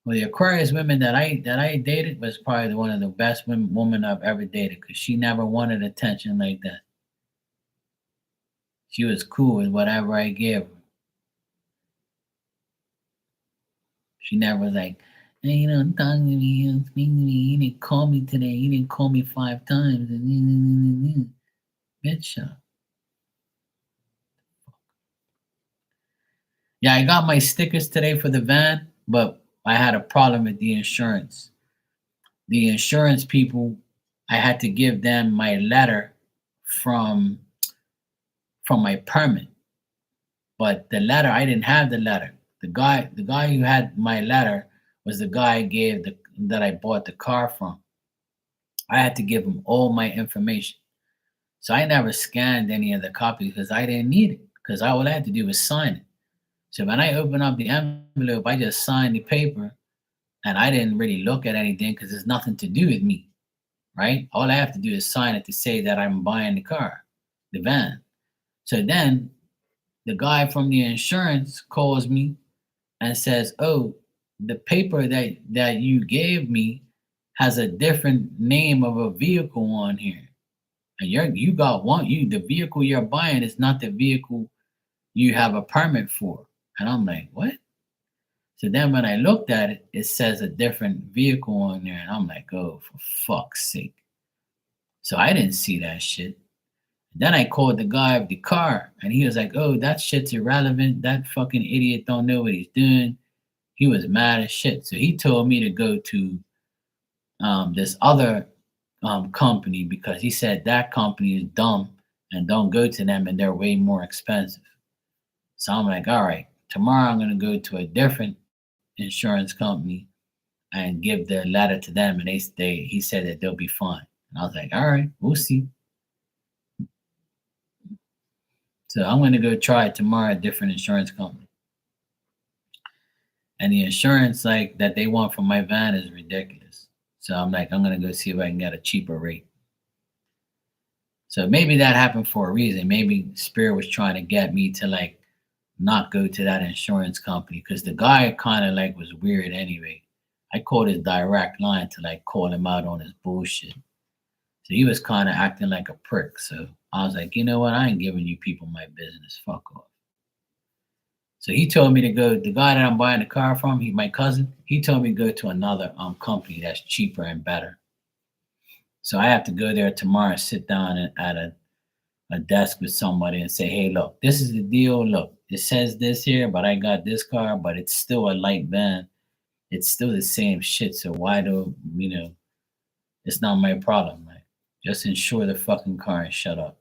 Well, the Aquarius women that I dated was probably one of the best women I've ever dated because she never wanted attention like that. She was cool with whatever I gave her. She never was like, hey, talking to me, speaking to me. You didn't call me today. You didn't call me 5 times. Bitch, shut up. Yeah, I got my stickers today for the van, but I had a problem with the insurance. The insurance people, I had to give them my letter from my permit. But the letter, I didn't have the letter. The guy who had my letter was the guy I gave that I bought the car from. I had to give him all my information. So I never scanned any of the copies because I didn't need it. Because all I had to do was sign it. So when I opened up the envelope, I just signed the paper and I didn't really look at anything because there's nothing to do with me. right? All I have to do is sign it to say that I'm buying the car, the van. So then the guy from the insurance calls me and says, "Oh, the paper that you gave me has a different name of a vehicle on here, and you got one. The vehicle you're buying is not the vehicle you have a permit for." And I'm like, "What?" So then when I looked at it, it says a different vehicle on there, and I'm like, "Oh, for fuck's sake!" So I didn't see that shit. Then I called the guy of the car, and he was like, "Oh, that shit's irrelevant. That fucking idiot don't know what he's doing." He was mad as shit. So he told me to go to this other company because he said that company is dumb and don't go to them and they're way more expensive. So I'm like, all right, tomorrow I'm gonna go to a different insurance company and give the letter to them, and he said that they'll be fine. And I was like, all right, we'll see. So I'm gonna go try it tomorrow at a different insurance company. And the insurance like that they want for my van is ridiculous. So I'm like, I'm gonna go see if I can get a cheaper rate. So maybe that happened for a reason. Maybe Spirit was trying to get me to like not go to that insurance company because the guy kind of like was weird anyway. I called his direct line to like call him out on his bullshit. So he was kind of acting like a prick. So I was like, you know what? I ain't giving you people my business. Fuck off. So he told me to go. The guy that I'm buying the car from, my cousin. He told me to go to another company that's cheaper and better. So I have to go there tomorrow and sit down at a desk with somebody and say, hey, look, this is the deal. Look, it says this here, but I got this car, but it's still a light van. It's still the same shit. So why do it's not my problem. Like, just insure the fucking car and shut up.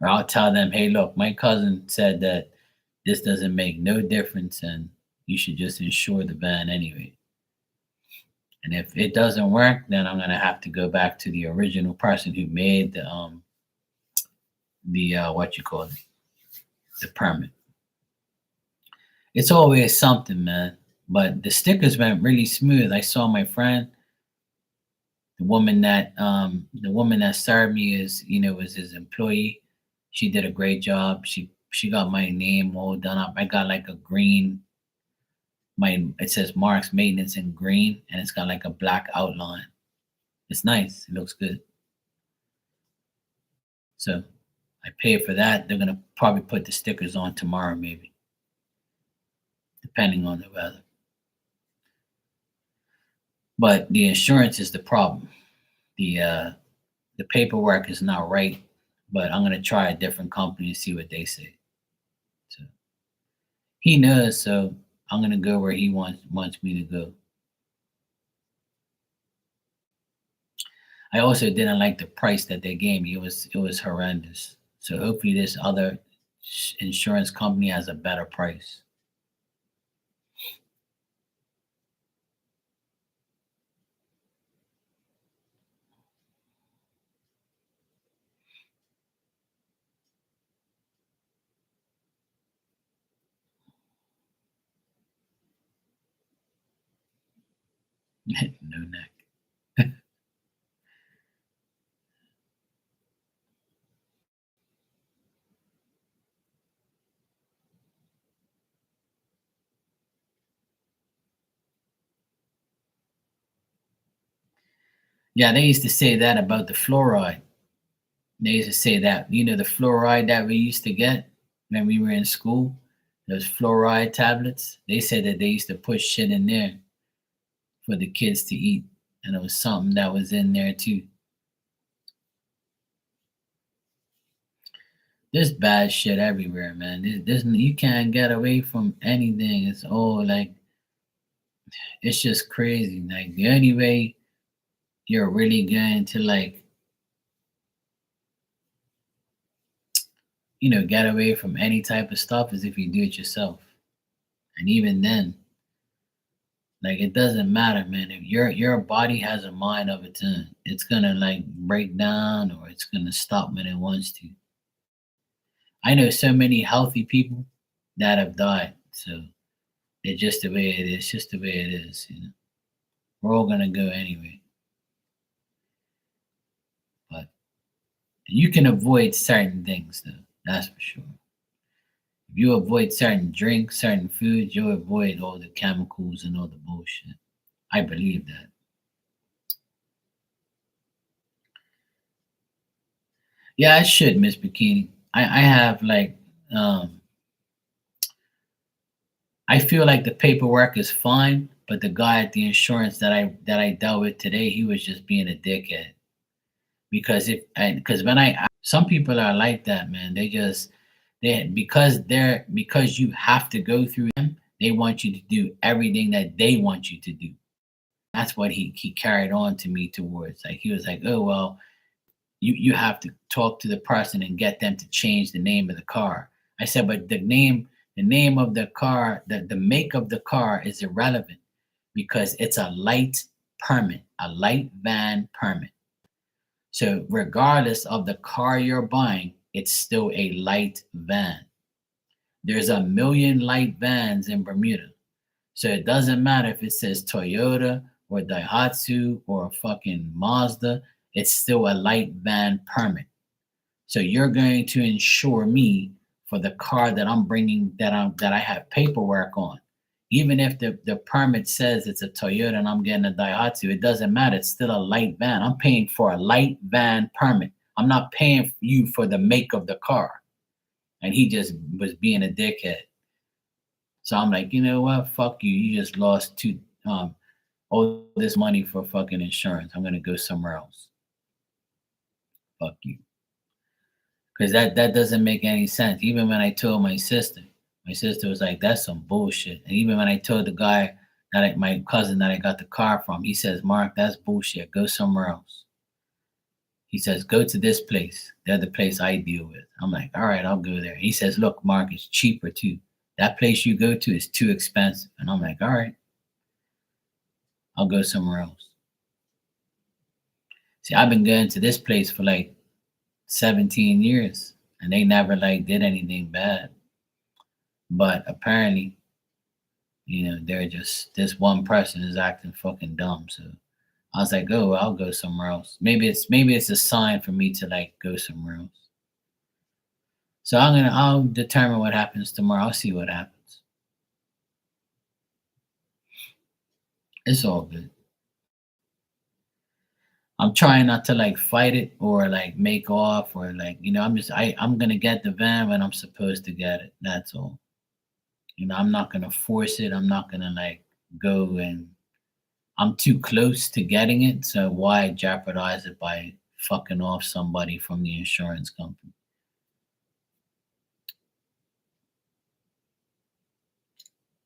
Or I'll tell them, hey, look, my cousin said that this doesn't make no difference and you should just insure the van anyway. And if it doesn't work, then I'm gonna have to go back to the original person who made the what you call it, the permit. It's always something, man. But the stickers went really smooth. I saw my friend, the woman that served me was his employee. She did a great job. She got my name all done up. I got like a green, my it says Marks Maintenance in green, and it's got like a black outline. It's nice. It looks good. So I paid for that. They're gonna probably put the stickers on tomorrow, maybe, depending on the weather. But the insurance is the problem. The paperwork is not right, but I'm gonna try a different company and see what they say. So he knows, so I'm gonna go where he wants me to go. I also didn't like the price that they gave me. It was horrendous. So hopefully this other insurance company has a better price. No neck. Yeah, they used to say that about the fluoride. They used to say that, the fluoride that we used to get when we were in school, those fluoride tablets, they said that they used to put shit in there for the kids to eat. And it was something that was in there too. There's bad shit everywhere, man. You can't get away from anything. It's all like, it's just crazy. Like, the only way you're really going to, like, get away from any type of stuff is if you do it yourself. And even then, like, it doesn't matter, man. If your body has a mind of its own, it's gonna like break down or it's gonna stop when it wants to. I know so many healthy people that have died. So it's just the way it is. Just the way it is. We're all gonna go anyway. You can avoid certain things, though. That's for sure. If you avoid certain drinks, certain foods, you'll avoid all the chemicals and all the bullshit. I believe that. Yeah, I should, Miss Bikini. I have like um I feel like the paperwork is fine, but the guy at the insurance that I dealt with today, he was just being a dickhead. Because when I some people are like that, man. They just because you have to go through them, they want you to do everything that they want you to do. That's what he carried on to me towards. Like he was like, oh well, you have to talk to the person and get them to change the name of the car. I said, but the name of the car, the make of the car is irrelevant because it's a light permit, a light van permit. So regardless of the car you're buying, it's still a light van. There's a million light vans in Bermuda. So it doesn't matter if it says Toyota or Daihatsu or fucking Mazda, it's still a light van permit. So you're going to insure me for the car that I'm bringing that I have paperwork on. Even if the permit says it's a Toyota and I'm getting a Daihatsu, it doesn't matter. It's still a light van. I'm paying for a light van permit. I'm not paying you for the make of the car. And he just was being a dickhead. So I'm like, you know what? Fuck you. You just lost all this money for fucking insurance. I'm gonna go somewhere else. Fuck you. Because that doesn't make any sense. Even when I told my sister was like, "That's some bullshit." And even when I told the guy my cousin that I got the car from, he says, "Mark, that's bullshit. Go somewhere else." He says, "Go to this place. They're the place I deal with." I'm like, "All right, I'll go there." He says, "Look, Mark, it's cheaper too. That place you go to is too expensive." And I'm like, "All right, I'll go somewhere else." See, I've been going to this place for like 17 years and they never like did anything bad. But apparently, they're just this one person is acting fucking dumb. So I was like, oh, I'll go somewhere else. Maybe it's a sign for me to like go somewhere else. So I'll determine what happens tomorrow. I'll see what happens. It's all good. I'm trying not to like fight it or like make off or like, I'm gonna get the van when I'm supposed to get it. That's all. I'm not gonna force it. I'm not gonna like go and I'm too close to getting it, so why jeopardize it by fucking off somebody from the insurance company?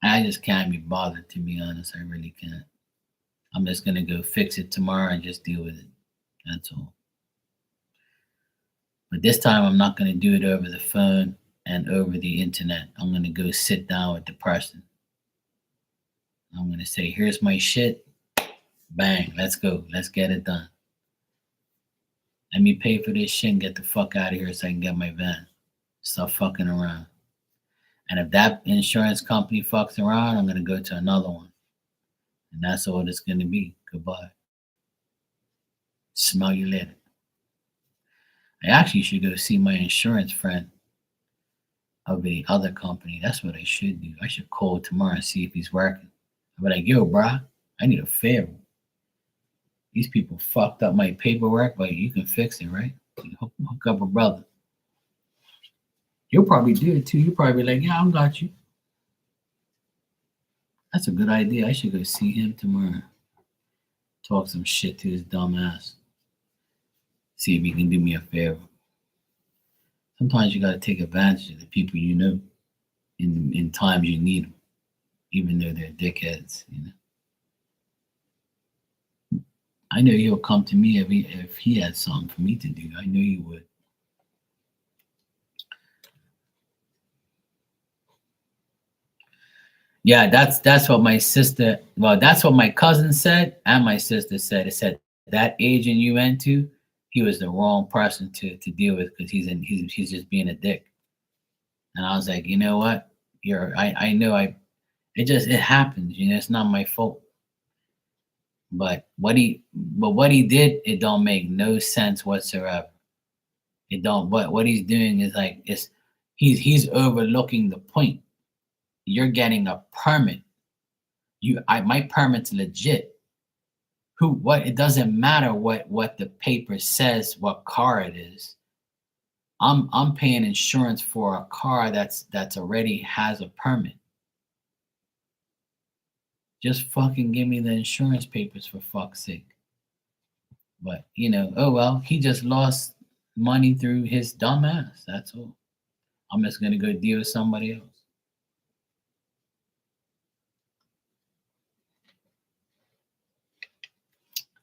I just can't be bothered, to be honest. I really can't. I'm just gonna go fix it tomorrow and just deal with it. That's all. But this time, I'm not gonna do it over the phone and over the internet. I'm gonna go sit down with the person. I'm gonna say, "Here's my shit. Bang. Let's go. Let's get it done. Let me pay for this shit and get the fuck out of here so I can get my van. Stop fucking around." And if that insurance company fucks around, I'm gonna go to another one. And that's all it's gonna be. Goodbye. Smell you later. I actually should go see my insurance friend of the other company. That's what I should do. I should call tomorrow and see if he's working. I'll be like, yo, bruh, I need a favor. These people fucked up my paperwork, but you can fix it, right? Hook up a brother. You'll probably do it too. You'll probably be like, yeah, I got you. That's a good idea. I should go see him tomorrow. Talk some shit to his dumb ass. See if he can do me a favor. Sometimes you gotta take advantage of the people you know in times you need them, even though they're dickheads. I know he'll come to me if he had something for me to do. I know he would. Yeah, that's what my sister. Well, that's what my cousin said, and my sister said. It said that agent you went to, he was the wrong person to deal with because he's just being a dick. And I was like, you know what? I know it happens. It's not my fault. But what he did, it don't make no sense whatsoever. It don't. But what he's doing is like he's overlooking the point. You're getting a permit. My permit's legit. What, it doesn't matter what the paper says, what car it is. I'm paying insurance for a car that's already has a permit. Just fucking give me the insurance papers, for fuck's sake. But oh well, he just lost money through his dumb ass. That's all. I'm just gonna go deal with somebody else.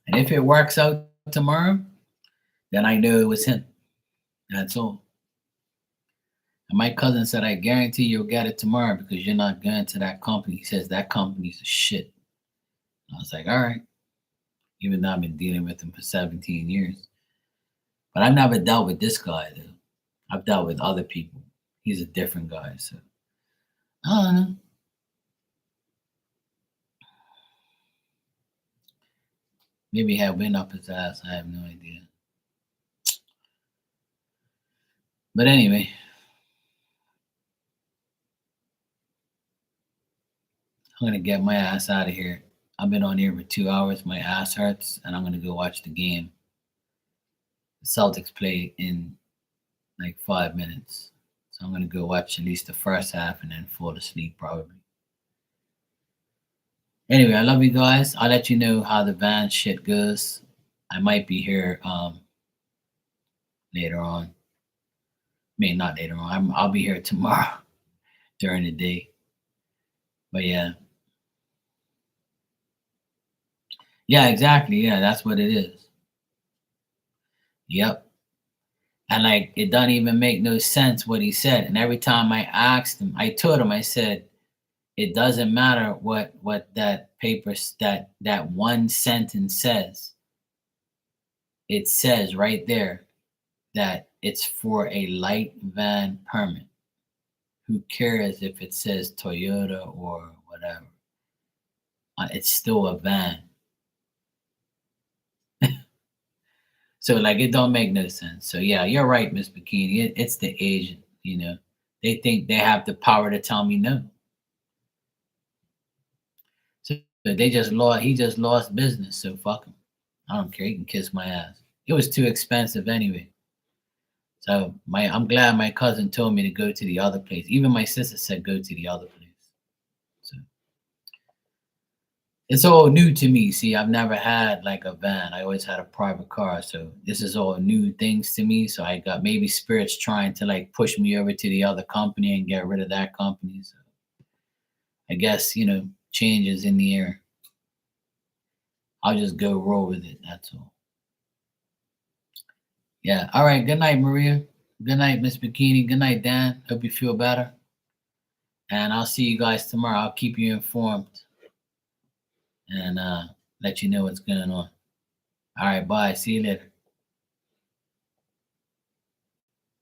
And if it works out tomorrow, then I know it was him. That's all. And my cousin said, I guarantee you'll get it tomorrow because you're not going to that company. He says that company's a shit. I was like, all right. Even though I've been dealing with him for 17 years. But I've never dealt with this guy, though. I've dealt with other people. He's a different guy, so I don't know. Maybe he had wind up his ass. I have no idea. But anyway, I'm gonna get my ass out of here. I've been on here for 2 hours. My ass hurts, and I'm gonna go watch the game. The Celtics play in like 5 minutes, so I'm gonna go watch at least the first half and then fall asleep probably. Anyway, I love you guys. I'll let you know how the van shit goes. I might be here later on. I mean, not later on. I'll be here tomorrow during the day. But yeah. Yeah, exactly. Yeah, that's what it is. Yep. And like, it doesn't even make no sense what he said. And every time I asked him, I told him, I said, it doesn't matter what that paper, that one sentence says. It says right there that it's for a light van permit. Who cares if it says Toyota or whatever? It's still a van. So like, it don't make no sense. So yeah, you're right, Miss Bikini. It's the agent. They think they have the power to tell me no. So they just lost. He just lost business. So fuck him. I don't care. He can kiss my ass. It was too expensive anyway. So I'm glad my cousin told me to go to the other place. Even my sister said go to the other place. So it's all new to me. See, I've never had like a van. I always had a private car. So this is all new things to me. So I got maybe spirits trying to like push me over to the other company and get rid of that company. So I guess, changes in the air. I'll just go roll with it. That's all. Yeah. All right. Good night, Maria. Good night, Miss Bikini. Good night, Dan. Hope you feel better. And I'll see you guys tomorrow. I'll keep you informed and let you know what's going on. All right. Bye. See you later.